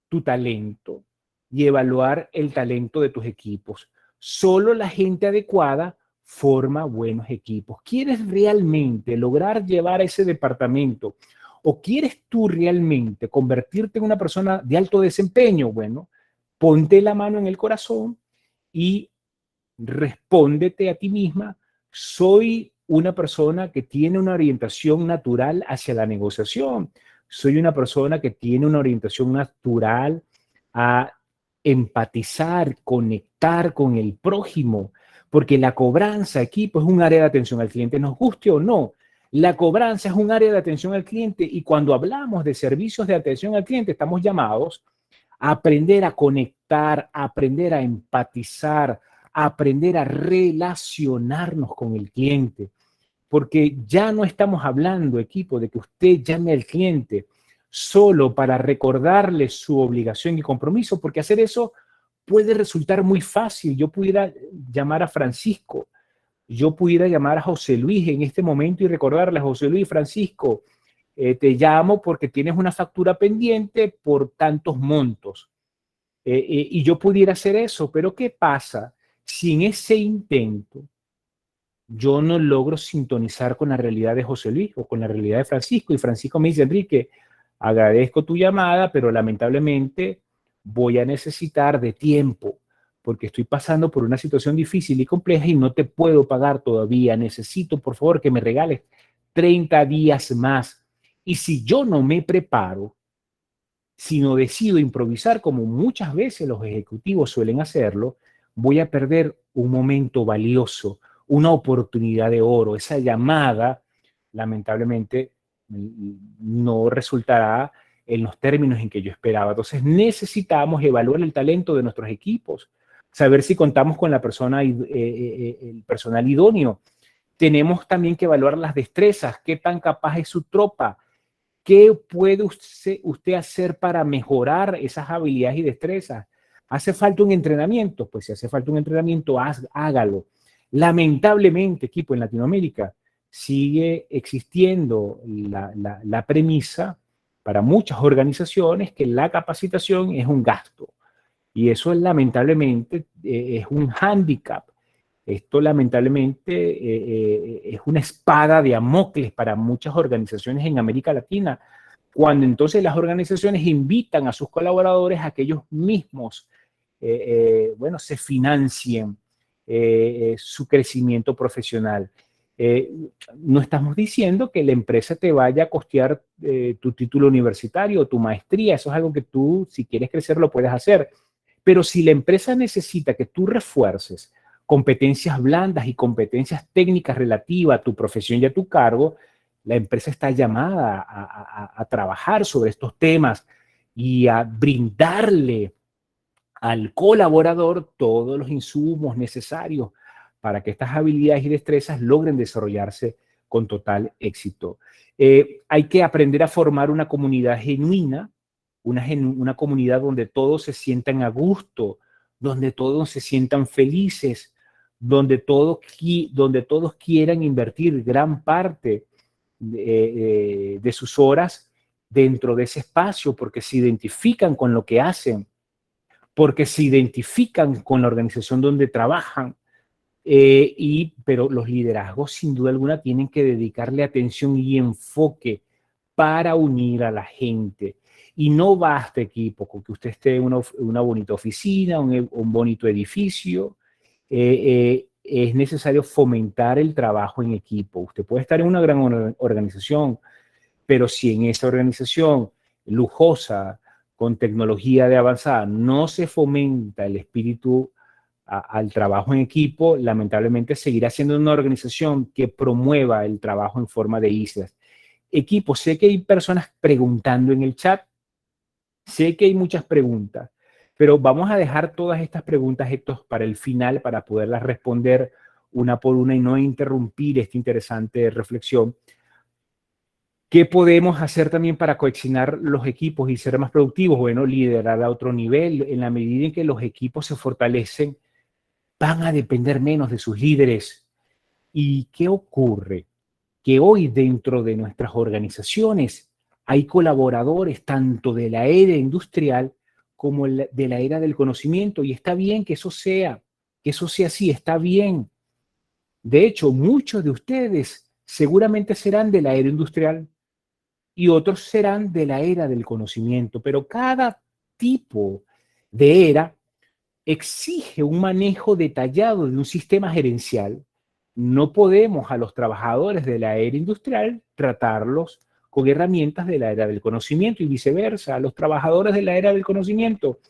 tu talento y evaluar el talento de tus equipos. Solo la gente adecuada forma buenos equipos. ¿Quieres realmente lograr llevar a ese departamento o quieres tú realmente convertirte en una persona de alto desempeño? Bueno, ponte la mano en el corazón y respóndete a ti misma: soy una persona que tiene una orientación natural hacia la negociación, soy una persona que tiene una orientación natural a empatizar, conectar con el prójimo, porque la cobranza aquí pues, es un área de atención al cliente, nos guste o no. La cobranza es un área de atención al cliente y cuando hablamos de servicios de atención al cliente estamos llamados a aprender a conectar, a aprender a empatizar, a aprender a relacionarnos con el cliente. Porque ya no estamos hablando, equipo, de que usted llame al cliente solo para recordarle su obligación y compromiso, porque hacer eso puede resultar muy fácil. Yo pudiera llamar a Francisco yo pudiera llamar a José Luis en este momento y recordarle a José Luis, Francisco, te llamo porque tienes una factura pendiente por tantos montos. Y yo pudiera hacer eso, pero ¿qué pasa si en ese intento yo no logro sintonizar con la realidad de José Luis o con la realidad de Francisco? Y Francisco me dice, Enrique, agradezco tu llamada, pero lamentablemente voy a necesitar de tiempo porque estoy pasando por una situación difícil y compleja y no te puedo pagar todavía. Necesito, por favor, que me regales 30 días más. Y si yo no me preparo, sino decido improvisar como muchas veces los ejecutivos suelen hacerlo, voy a perder un momento valioso, una oportunidad de oro. Esa llamada, lamentablemente, no resultará en los términos en que yo esperaba. Entonces necesitamos evaluar el talento de nuestros equipos, saber si contamos con la persona, el personal idóneo. Tenemos también que evaluar las destrezas, qué tan capaz es su tropa. ¿Qué puede usted hacer para mejorar esas habilidades y destrezas? ¿Hace falta un entrenamiento? Pues si hace falta un entrenamiento, hágalo. Lamentablemente, equipo, en Latinoamérica sigue existiendo la premisa para muchas organizaciones que la capacitación es un gasto. Y eso lamentablemente es un hándicap. Esto lamentablemente es una espada de Damocles para muchas organizaciones en América Latina, cuando entonces las organizaciones invitan a sus colaboradores a que ellos mismos, bueno, se financien su crecimiento profesional. Eh, no estamos diciendo que la empresa te vaya a costear tu título universitario o tu maestría, eso es algo que tú, si quieres crecer, lo puedes hacer. Pero si la empresa necesita que tú refuerces competencias blandas y competencias técnicas relativas a tu profesión y a tu cargo, la empresa está llamada a trabajar sobre estos temas y a brindarle al colaborador todos los insumos necesarios para que estas habilidades y destrezas logren desarrollarse con total éxito. Hay que aprender a formar una comunidad genuina, una comunidad donde todos se sientan a gusto, donde todos se sientan felices, donde todos quieran invertir gran parte de sus horas dentro de ese espacio porque se identifican con lo que hacen, porque se identifican con la organización donde trabajan. Pero los liderazgos sin duda alguna tienen que dedicarle atención y enfoque para unir a la gente. Y no basta, equipo, con que usted esté en una bonita oficina, un bonito edificio. Es necesario fomentar el trabajo en equipo. Usted puede estar en una gran organización, pero si en esa organización lujosa, con tecnología de avanzada, no se fomenta el espíritu al trabajo en equipo, lamentablemente seguirá siendo una organización que promueva el trabajo en forma de islas. Equipo, sé que hay personas preguntando en el chat, sé que hay muchas preguntas, pero vamos a dejar todas estas preguntas, Héctor, para el final, para poderlas responder una por una y no interrumpir esta interesante reflexión. ¿Qué podemos hacer también para cohesionar los equipos y ser más productivos? Bueno, liderar a otro nivel. En la medida en que los equipos se fortalecen, van a depender menos de sus líderes. ¿Y qué ocurre? Que hoy dentro de nuestras organizaciones hay colaboradores tanto de la era industrial como de la era del conocimiento, y está bien que eso sea así, está bien. De hecho, muchos de ustedes seguramente serán de la era industrial y otros serán de la era del conocimiento, pero cada tipo de era exige un manejo detallado de un sistema gerencial. No podemos a los trabajadores de la era industrial tratarlos con herramientas de la era del conocimiento y viceversa. A los trabajadores de la era del conocimiento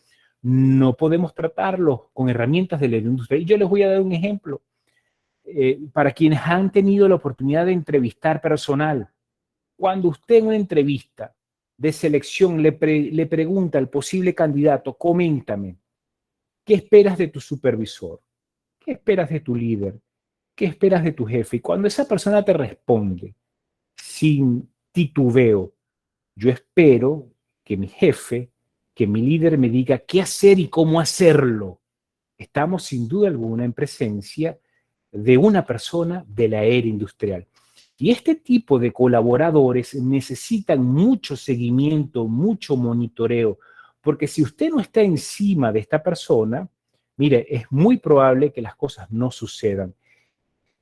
no podemos tratarlos con herramientas de la era industrial. Y yo les voy a dar un ejemplo. Para quienes han tenido la oportunidad de entrevistar personal, cuando usted en una entrevista de selección le pregunta al posible candidato, coméntame, ¿qué esperas de tu supervisor? ¿Qué esperas de tu líder? ¿Qué esperas de tu jefe? Y cuando esa persona te responde sin titubeo, yo espero que mi jefe, que mi líder me diga qué hacer y cómo hacerlo. Estamos sin duda alguna en presencia de una persona de la era industrial. Y este tipo de colaboradores necesitan mucho seguimiento, mucho monitoreo, porque si usted no está encima de esta persona, mire, es muy probable que las cosas no sucedan.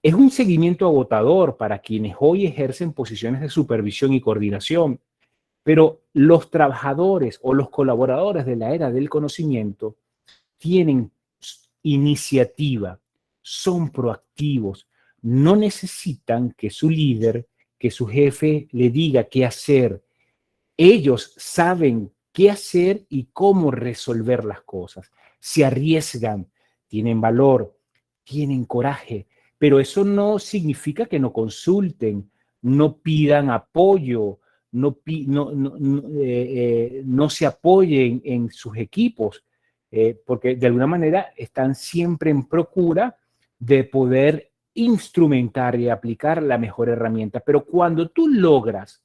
Es un seguimiento agotador para quienes hoy ejercen posiciones de supervisión y coordinación, pero los trabajadores o los colaboradores de la era del conocimiento tienen iniciativa, son proactivos, no necesitan que su líder, que su jefe le diga qué hacer. Ellos saben qué hacer y cómo resolver las cosas. Se arriesgan, tienen valor, tienen coraje, pero eso no significa que no consulten, no pidan apoyo, no se apoyen en sus equipos, porque de alguna manera están siempre en procura de poder instrumentar y aplicar la mejor herramienta. Pero cuando tú logras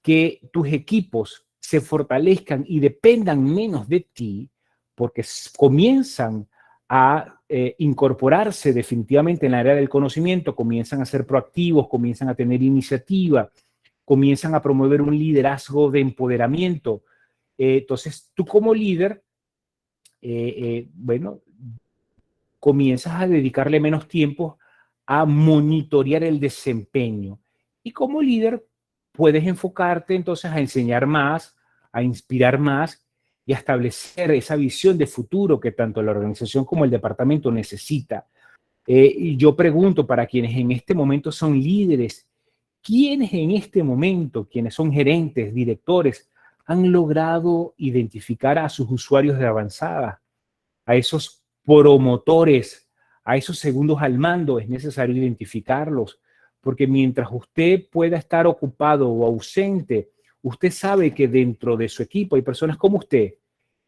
que tus equipos se fortalezcan y dependan menos de ti, porque comienzan a incorporarse definitivamente en la área del conocimiento, comienzan a ser proactivos, comienzan a tener iniciativa, comienzan a promover un liderazgo de empoderamiento. Entonces, tú como líder, bueno, comienzas a dedicarle menos tiempo a monitorear el desempeño. Y como líder, puedes enfocarte entonces a enseñar más, a inspirar más y a establecer esa visión de futuro que tanto la organización como el departamento necesita. Y yo pregunto para quienes en este momento son líderes, ¿quiénes en este momento, quienes son gerentes, directores, han logrado identificar a sus usuarios de avanzada, a esos promotores, a esos segundos al mando? Es necesario identificarlos, porque mientras usted pueda estar ocupado o ausente, usted sabe que dentro de su equipo hay personas como usted,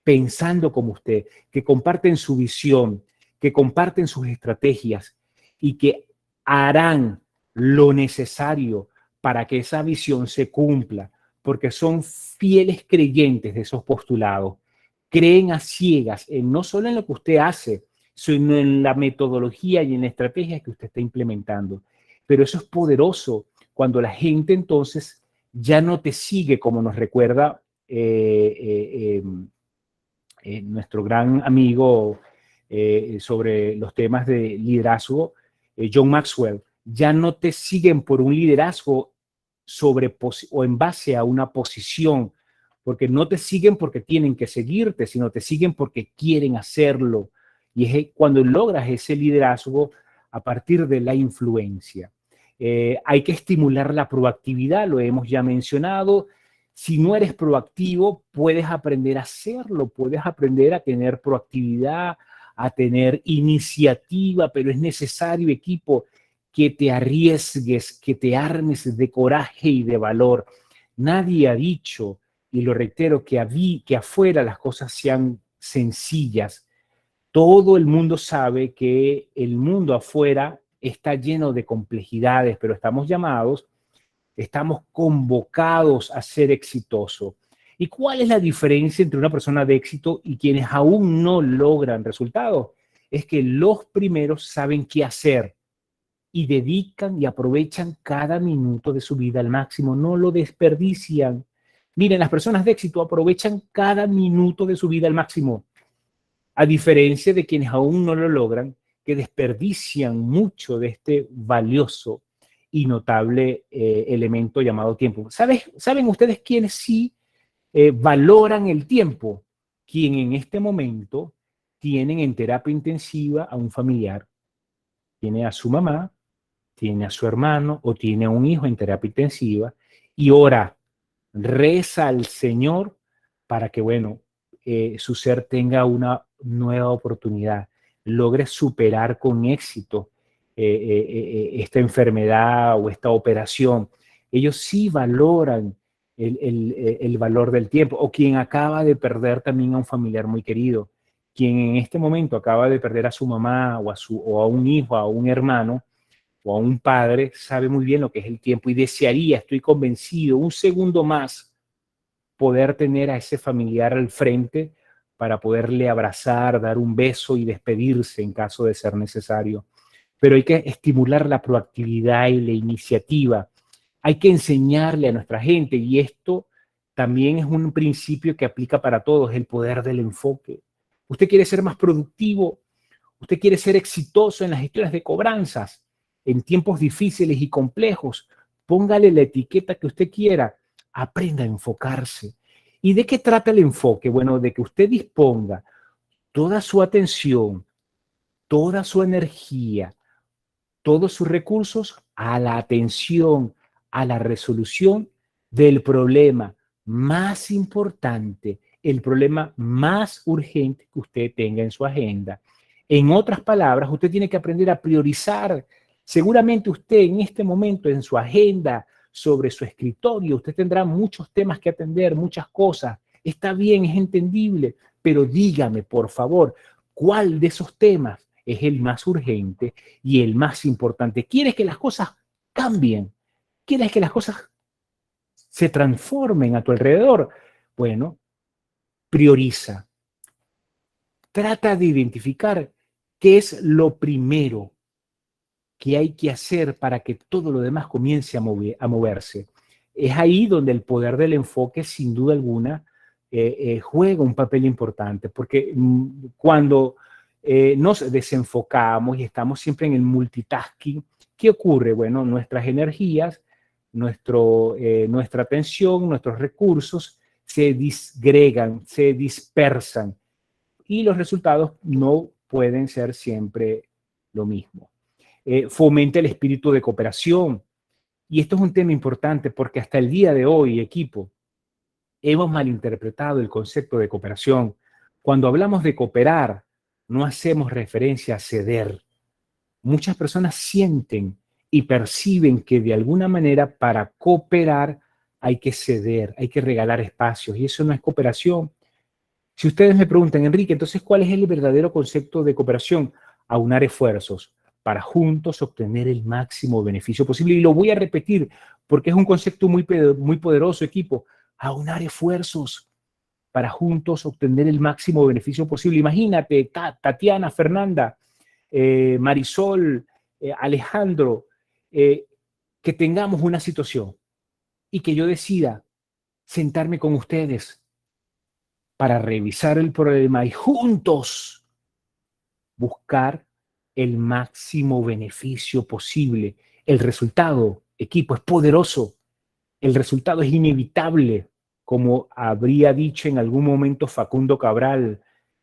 pensando como usted, que comparten su visión, que comparten sus estrategias y que harán lo necesario para que esa visión se cumpla, porque son fieles creyentes de esos postulados, creen a ciegas en no solo en lo que usted hace, sino en la metodología y en la estrategia que usted está implementando. Pero eso es poderoso cuando la gente entonces ya no te sigue, como nos recuerda nuestro gran amigo sobre los temas de liderazgo, John Maxwell. Ya no te siguen por un liderazgo o en base a una posición, porque no te siguen porque tienen que seguirte, sino te siguen porque quieren hacerlo. Y es cuando logras ese liderazgo a partir de la influencia. Hay que estimular la proactividad, lo hemos ya mencionado. Si no eres proactivo, puedes aprender a hacerlo, puedes aprender a tener proactividad, a tener iniciativa, pero es necesario, equipo, que te arriesgues, que te armes de coraje y de valor. Nadie ha dicho, y lo reitero, que afuera las cosas sean sencillas. Todo el mundo sabe que el mundo afuera está lleno de complejidades, pero estamos convocados a ser exitosos. ¿Y cuál es la diferencia entre una persona de éxito y quienes aún no logran resultados? Es que los primeros saben qué hacer y dedican y aprovechan cada minuto de su vida al máximo, no lo desperdician. Miren, las personas de éxito aprovechan cada minuto de su vida al máximo, a diferencia de quienes aún no lo logran, que desperdician mucho de este valioso y notable elemento llamado tiempo. ¿Saben ustedes quiénes sí valoran el tiempo? Quien en este momento tienen en terapia intensiva a un familiar, tiene a su mamá, tiene a su hermano o tiene a un hijo en terapia intensiva y ora, reza al Señor para que, bueno, su ser tenga una nueva oportunidad, logre superar con éxito esta enfermedad o esta operación. Ellos sí valoran el valor del tiempo. O quien acaba de perder también a un familiar muy querido, quien en este momento acaba de perder a su mamá o a un hijo, a un hermano o a un padre, sabe muy bien lo que es el tiempo y desearía, estoy convencido, un segundo más poder tener a ese familiar al frente para poderle abrazar, dar un beso y despedirse en caso de ser necesario. pero hay que estimular la proactividad y la iniciativa. Hay que enseñarle a nuestra gente, y esto también es un principio que aplica para todos, el poder del enfoque. Usted quiere ser más productivo, usted quiere ser exitoso en las gestiones de cobranzas, en tiempos difíciles y complejos, póngale la etiqueta que usted quiera, aprenda a enfocarse. ¿Y de qué trata el enfoque? Bueno, de que usted disponga toda su atención, toda su energía, todos sus recursos a la atención, a la resolución del problema más importante, el problema más urgente que usted tenga en su agenda. En otras palabras, usted tiene que aprender a priorizar. Seguramente usted en este momento en su agenda, sobre su escritorio, usted tendrá muchos temas que atender, muchas cosas. Está bien, es entendible, pero dígame, por favor, ¿cuál de esos temas es el más urgente y el más importante? ¿Quieres que las cosas cambien? ¿Quieres que las cosas se transformen a tu alrededor? Bueno, prioriza. Trata de identificar qué es lo primero que hay que hacer para que todo lo demás comience a moverse. Es ahí donde el poder del enfoque, sin duda alguna, juega un papel importante, porque cuando nos desenfocamos y estamos siempre en el multitasking, ¿qué ocurre? Bueno, nuestras energías, nuestra atención, nuestros recursos se disgregan, se dispersan, y los resultados no pueden ser siempre lo mismo. Fomenta el espíritu de cooperación. Y esto es un tema importante porque hasta el día de hoy, equipo, hemos malinterpretado el concepto de cooperación. Cuando hablamos de cooperar, no hacemos referencia a ceder. Muchas personas sienten y perciben que de alguna manera para cooperar hay que ceder, hay que regalar espacios, y eso no es cooperación. Si ustedes me preguntan, Enrique, entonces, ¿cuál es el verdadero concepto de cooperación? Aunar esfuerzos para juntos obtener el máximo beneficio posible. Y lo voy a repetir porque es un concepto muy poderoso, equipo. Aunar esfuerzos para juntos obtener el máximo beneficio posible. Imagínate, Tatiana, Fernanda, Marisol, Alejandro, que tengamos una situación y que yo decida sentarme con ustedes para revisar el problema y juntos buscar el máximo beneficio posible. El resultado, equipo, es poderoso. El resultado es inevitable, como habría dicho en algún momento Facundo Cabral,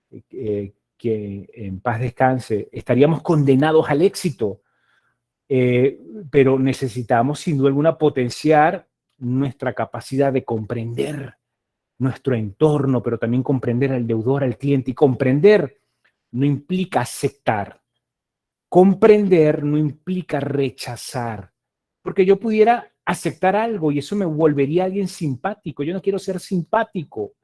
que en paz descanse. Estaríamos condenados al éxito, pero necesitamos sin duda alguna potenciar nuestra capacidad de comprender nuestro entorno, pero también comprender al deudor, al cliente. Y comprender no implica aceptar. Comprender no implica rechazar, porque yo pudiera aceptar algo y eso me volvería alguien simpático. Yo no quiero ser simpático.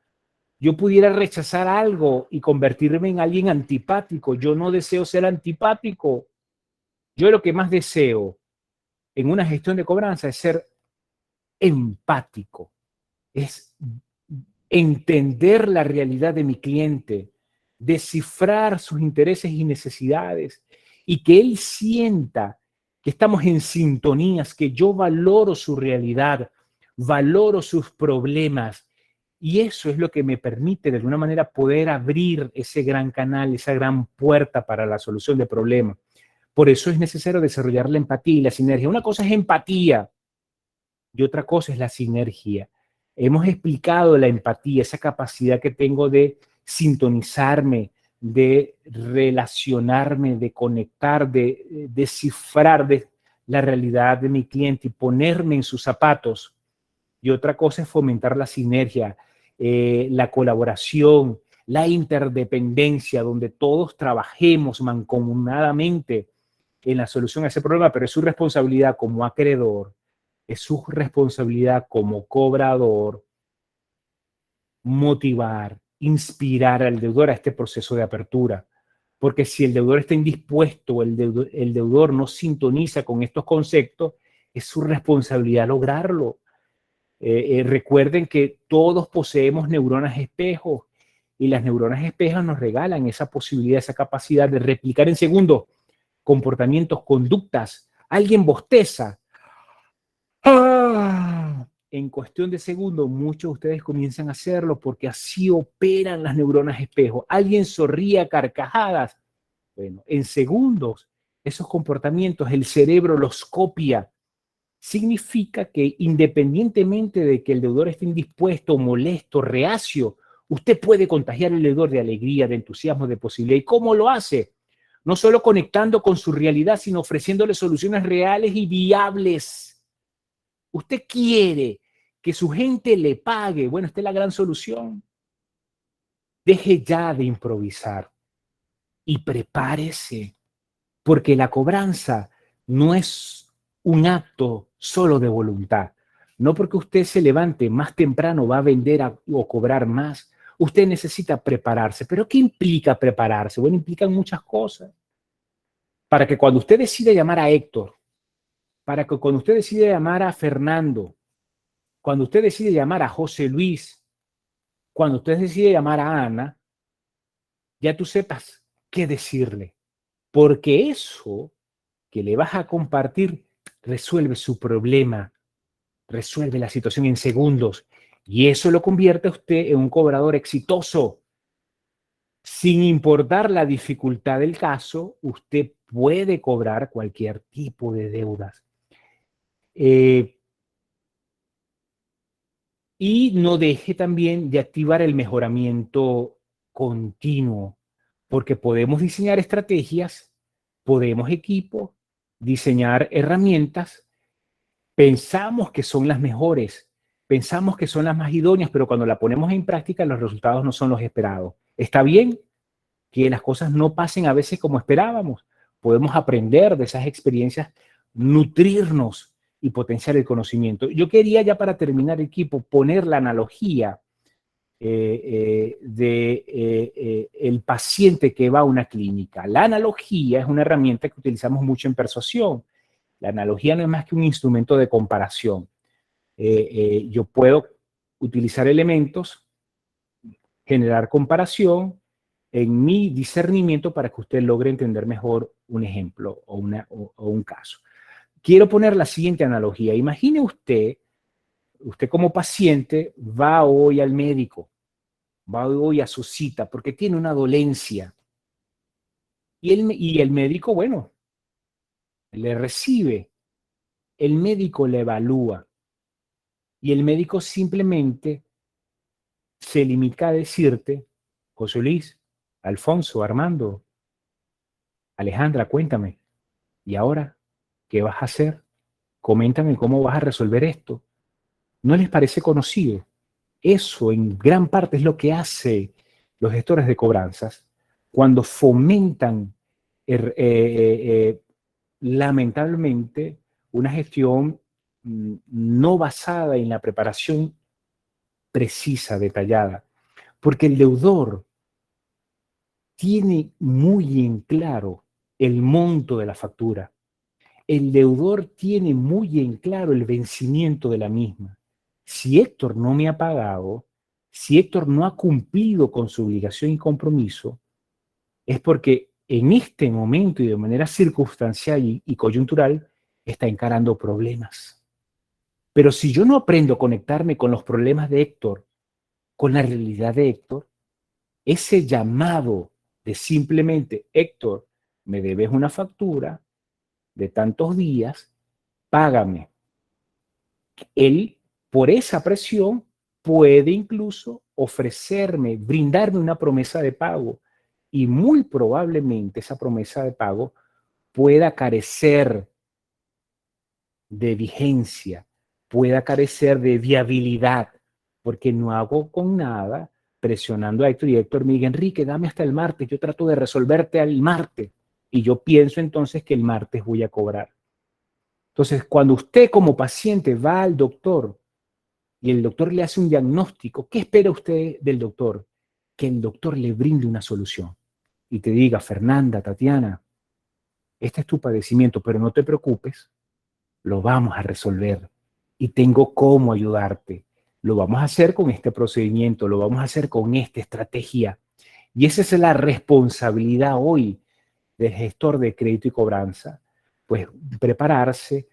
Yo pudiera rechazar algo y convertirme en alguien antipático. Yo no deseo ser antipático. Yo lo que más deseo en una gestión de cobranza es ser empático, es entender la realidad de mi cliente, descifrar sus intereses y necesidades, y que él sienta que estamos en sintonías, que yo valoro su realidad, valoro sus problemas, y eso es lo que me permite de alguna manera poder abrir ese gran canal, esa gran puerta para la solución de problemas. Por eso es necesario desarrollar la empatía y la sinergia. Una cosa es empatía y otra cosa es la sinergia. Hemos explicado la empatía, esa capacidad que tengo de sintonizarme, de relacionarme, de conectar, de descifrar de la realidad de mi cliente y ponerme en sus zapatos. Y otra cosa es fomentar la sinergia, la colaboración, la interdependencia, donde todos trabajemos mancomunadamente en la solución a ese problema, pero es su responsabilidad como acreedor, es su responsabilidad como cobrador motivar, inspirar al deudor a este proceso de apertura. Porque si el deudor está indispuesto, el deudor no sintoniza con estos conceptos, es su responsabilidad lograrlo. Recuerden que todos poseemos neuronas espejos y las neuronas espejas nos regalan esa posibilidad, esa capacidad de replicar en segundos comportamientos, conductas. Alguien bosteza. ¡Ah! En cuestión de segundos, muchos de ustedes comienzan a hacerlo porque así operan las neuronas espejo. Alguien sonríe a carcajadas. Bueno, en segundos, esos comportamientos, el cerebro los copia. Significa que independientemente de que el deudor esté indispuesto, molesto, reacio, usted puede contagiar al deudor de alegría, de entusiasmo, de posibilidad. ¿Y cómo lo hace? No solo conectando con su realidad, sino ofreciéndole soluciones reales y viables. Usted quiere que su gente le pague. Bueno, esta es la gran solución. Deje ya de improvisar y prepárese, porque la cobranza no es un acto solo de voluntad. No porque usted se levante más temprano va a vender o cobrar más. Usted necesita prepararse. ¿Pero qué implica prepararse? Bueno, implican muchas cosas. Para que cuando usted decida llamar a Héctor, para que cuando usted decida llamar a Fernando, cuando usted decide llamar a José Luis, cuando usted decide llamar a Ana, ya tú sepas qué decirle. Porque eso que le vas a compartir resuelve su problema, resuelve la situación en segundos. Y eso lo convierte a usted en un cobrador exitoso. Sin importar la dificultad del caso, usted puede cobrar cualquier tipo de deudas. Y no deje también de activar el mejoramiento continuo, porque podemos diseñar estrategias, podemos equipo, diseñar herramientas, pensamos que son las mejores, pensamos que son las más idóneas, pero cuando la ponemos en práctica los resultados no son los esperados. Está bien que las cosas no pasen a veces como esperábamos, podemos aprender de esas experiencias, nutrirnos y potenciar el conocimiento. Yo quería ya para terminar, equipo, poner la analogía de el paciente que va a una clínica. La analogía es una herramienta que utilizamos mucho en persuasión. La analogía no es más que un instrumento de comparación. Yo puedo utilizar elementos, generar comparación en mi discernimiento para que usted logre entender mejor un ejemplo o un caso. Quiero poner la siguiente analogía. Imagine usted como paciente va hoy al médico, va hoy a su cita porque tiene una dolencia. Y el médico, bueno, le recibe, el médico le evalúa y el médico simplemente se limita a decirte, José Luis, Alfonso, Armando, Alejandra, cuéntame, ¿y ahora qué vas a hacer? Coméntame cómo vas a resolver esto. ¿No les parece conocido? Eso en gran parte es lo que hace los gestores de cobranzas cuando fomentan lamentablemente una gestión no basada en la preparación precisa, detallada, porque el deudor tiene muy en claro el monto de la factura. El deudor tiene muy en claro el vencimiento de la misma. Si Héctor no me ha pagado, si Héctor no ha cumplido con su obligación y compromiso, es porque en este momento y de manera circunstancial y coyuntural está encarando problemas. Pero si yo no aprendo a conectarme con los problemas de Héctor, con la realidad de Héctor, ese llamado de simplemente, Héctor, me debes una factura de tantos días, págame. Él, por esa presión, puede incluso ofrecerme, brindarme una promesa de pago. Y muy probablemente esa promesa de pago pueda carecer de vigencia, pueda carecer de viabilidad, porque no hago con nada presionando a Héctor y Héctor me dice, Enrique, dame hasta el martes, yo trato de resolverte al martes. Y yo pienso entonces que el martes voy a cobrar. Entonces, cuando usted como paciente va al doctor y el doctor le hace un diagnóstico, ¿qué espera usted del doctor? Que el doctor le brinde una solución y te diga, Fernanda, Tatiana, este es tu padecimiento, pero no te preocupes, lo vamos a resolver y tengo cómo ayudarte. Lo vamos a hacer con este procedimiento, lo vamos a hacer con esta estrategia. Y esa es la responsabilidad hoy del gestor de crédito y cobranza, pues prepararse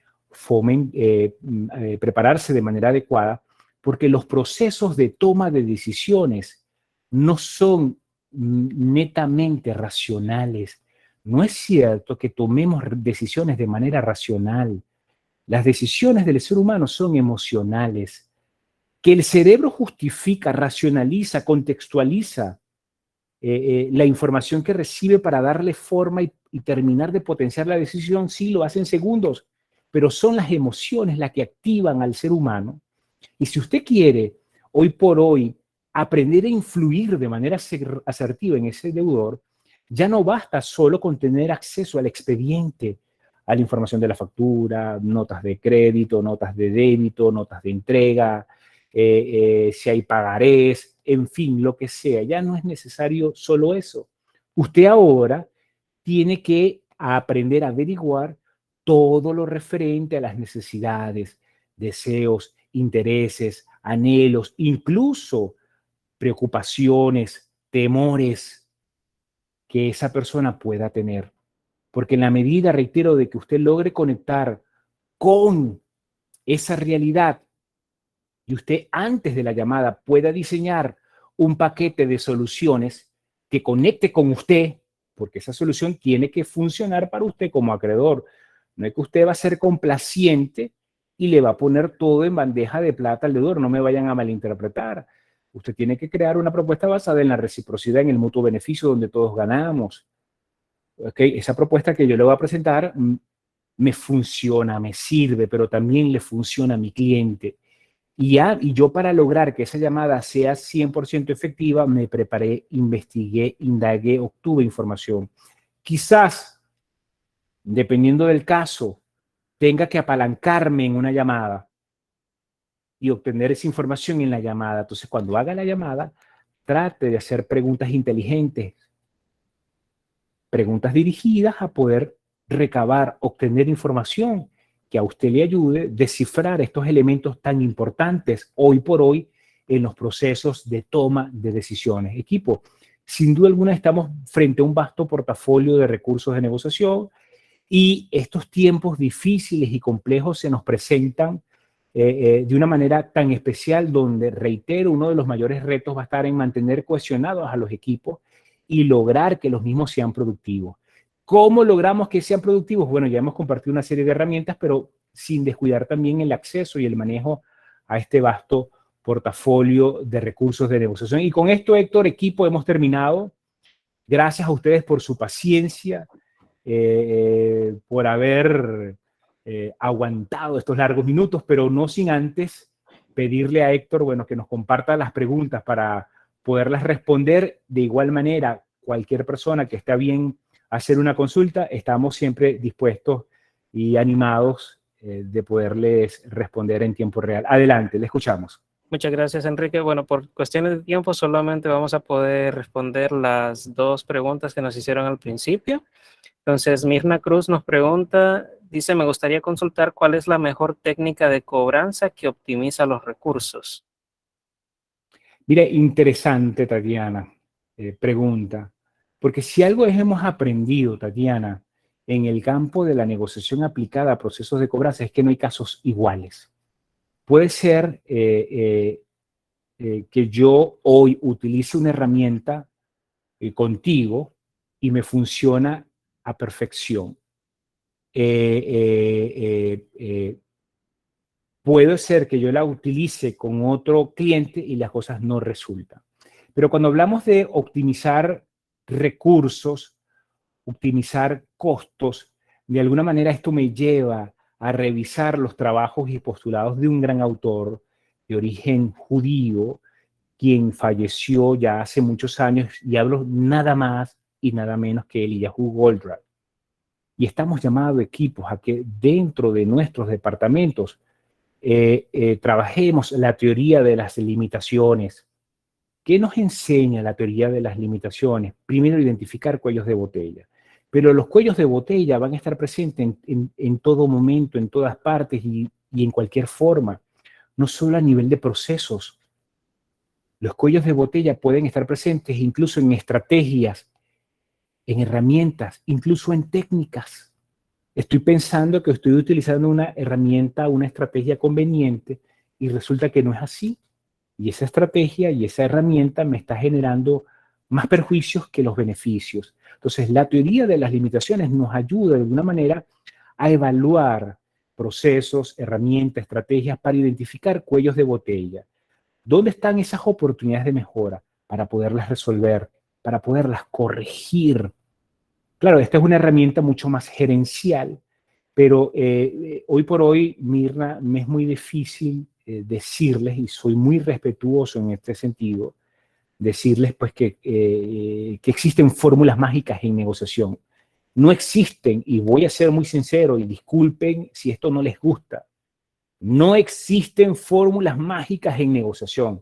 de manera adecuada, porque los procesos de toma de decisiones no son netamente racionales. No es cierto que tomemos decisiones de manera racional. Las decisiones del ser humano son emocionales. Que el cerebro justifica, racionaliza, contextualiza la información que recibe para darle forma y terminar de potenciar la decisión, sí, lo hace en segundos, pero son las emociones las que activan al ser humano. Y si usted quiere, hoy por hoy, aprender a influir de manera asertiva en ese deudor, ya no basta solo con tener acceso al expediente, a la información de la factura, notas de crédito, notas de débito, notas de entrega, si hay pagarés, en fin, lo que sea. Ya no es necesario solo eso. Usted ahora tiene que aprender a averiguar todo lo referente a las necesidades, deseos, intereses, anhelos, incluso preocupaciones, temores que esa persona pueda tener. Porque en la medida, reitero, de que usted logre conectar con esa realidad y usted antes de la llamada pueda diseñar un paquete de soluciones que conecte con usted, porque esa solución tiene que funcionar para usted como acreedor. No es que usted va a ser complaciente y le va a poner todo en bandeja de plata al deudor, no me vayan a malinterpretar. Usted tiene que crear una propuesta basada en la reciprocidad, en el mutuo beneficio, donde todos ganamos. ¿Okay? Esa propuesta que yo le voy a presentar me funciona, me sirve, pero también le funciona a mi cliente. Y yo para lograr que esa llamada sea 100% efectiva, me preparé, investigué, indagué, obtuve información. Quizás, dependiendo del caso, tenga que apalancarme en una llamada y obtener esa información en la llamada. Entonces, cuando haga la llamada, trate de hacer preguntas inteligentes, preguntas dirigidas a poder recabar, obtener información que a usted le ayude a descifrar estos elementos tan importantes hoy por hoy en los procesos de toma de decisiones. Equipo, sin duda alguna estamos frente a un vasto portafolio de recursos de negociación y estos tiempos difíciles y complejos se nos presentan de una manera tan especial donde, reitero, uno de los mayores retos va a estar en mantener cohesionados a los equipos y lograr que los mismos sean productivos. ¿Cómo logramos que sean productivos? Bueno, ya hemos compartido una serie de herramientas, pero sin descuidar también el acceso y el manejo a este vasto portafolio de recursos de negociación. Y con esto, Héctor, equipo, hemos terminado. Gracias a ustedes por su paciencia, por haber aguantado estos largos minutos, pero no sin antes pedirle a Héctor, bueno, que nos comparta las preguntas para poderlas responder. De igual manera, cualquier persona que esté bien hacer una consulta, estamos siempre dispuestos y animados de poderles responder en tiempo real. Adelante, le escuchamos. Muchas gracias, Enrique. Bueno, por cuestiones de tiempo solamente vamos a poder responder las dos preguntas que nos hicieron al principio. Entonces, Mirna Cruz nos pregunta, dice, me gustaría consultar cuál es la mejor técnica de cobranza que optimiza los recursos. Mire, interesante, Tatiana, pregunta, porque si algo hemos aprendido, Tatiana, en el campo de la negociación aplicada a procesos de cobranza es que no hay casos iguales. Puede ser que yo hoy utilice una herramienta contigo y me funciona a perfección. Puede ser que yo la utilice con otro cliente y las cosas no resultan. Pero cuando hablamos de optimizar recursos, optimizar costos, de alguna manera esto me lleva a revisar los trabajos y postulados de un gran autor de origen judío, quien falleció ya hace muchos años, y hablo nada más y nada menos que Eliyahu Goldratt. Y estamos llamados equipos a que dentro de nuestros departamentos trabajemos la teoría de las limitaciones. ¿Qué nos enseña la teoría de las limitaciones? Primero, identificar cuellos de botella. Pero los cuellos de botella van a estar presentes en todo momento, en todas partes y en cualquier forma, no solo a nivel de procesos. Los cuellos de botella pueden estar presentes incluso en estrategias en herramientas, incluso en técnicas. Estoy pensando que estoy utilizando una herramienta, una estrategia conveniente y resulta que no es así. Y esa estrategia y esa herramienta me está generando más perjuicios que los beneficios. Entonces, la teoría de las limitaciones nos ayuda de alguna manera a evaluar procesos, herramientas, estrategias para identificar cuellos de botella. ¿Dónde están esas oportunidades de mejora para poderlas resolver, para poderlas corregir? Claro, esta es una herramienta mucho más gerencial, pero hoy por hoy, Mirna, me es muy difícil decirles, y soy muy respetuoso en este sentido, decirles pues que existen fórmulas mágicas en negociación. No existen, y voy a ser muy sincero, y disculpen si esto no les gusta, no existen fórmulas mágicas en negociación.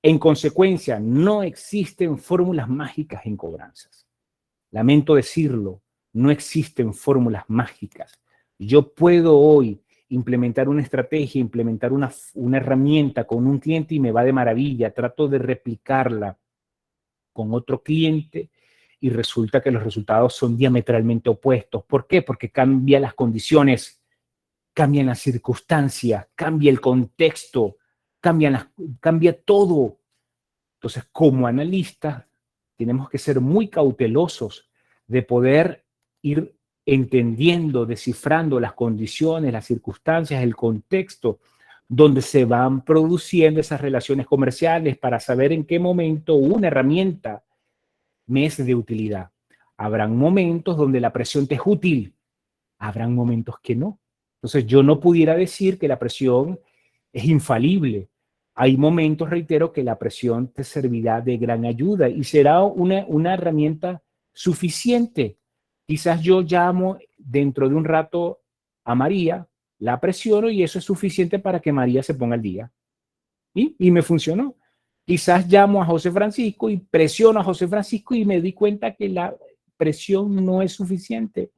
En consecuencia, no existen fórmulas mágicas en cobranzas. Lamento decirlo, no existen fórmulas mágicas. Yo puedo hoy implementar una estrategia, implementar una herramienta con un cliente y me va de maravilla. Trato de replicarla con otro cliente y resulta que los resultados son diametralmente opuestos. ¿Por qué? Porque cambian las condiciones, cambian las circunstancias, cambia el contexto, cambia todo. Entonces, como analistas, tenemos que ser muy cautelosos de poder ir entendiendo, descifrando las condiciones, las circunstancias, el contexto donde se van produciendo esas relaciones comerciales para saber en qué momento una herramienta me es de utilidad. Habrán momentos donde la presión te es útil, habrán momentos que no. Entonces yo no pudiera decir que la presión es infalible. Hay momentos, reitero, que la presión te servirá de gran ayuda y será una herramienta suficiente. Quizás yo llamo dentro de un rato a María, la presiono y eso es suficiente para que María se ponga al día. Y me funcionó. Quizás llamo a José Francisco y presiono a José Francisco y me di cuenta que la presión no es suficiente.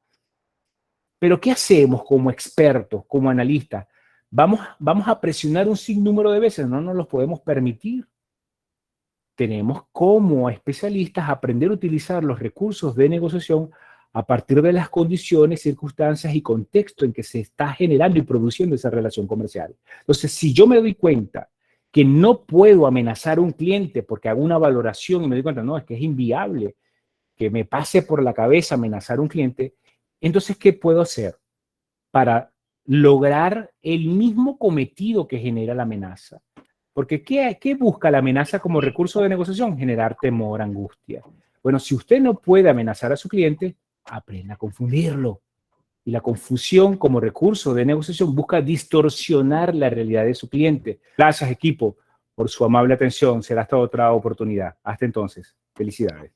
Pero ¿qué hacemos como expertos, como analistas? Vamos a presionar un sinnúmero de veces, no nos los podemos permitir. Tenemos como especialistas aprender a utilizar los recursos de negociación a partir de las condiciones, circunstancias y contexto en que se está generando y produciendo esa relación comercial. Entonces, si yo me doy cuenta que no puedo amenazar a un cliente porque hago una valoración y me doy cuenta, no, es que es inviable que me pase por la cabeza amenazar a un cliente, entonces, ¿qué puedo hacer para lograr el mismo cometido que genera la amenaza? Porque ¿qué busca la amenaza como recurso de negociación? Generar temor, angustia. Bueno, si usted no puede amenazar a su cliente, aprenda a confundirlo. Y la confusión como recurso de negociación busca distorsionar la realidad de su cliente. Gracias, equipo, por su amable atención. Será hasta otra oportunidad. Hasta entonces. Felicidades.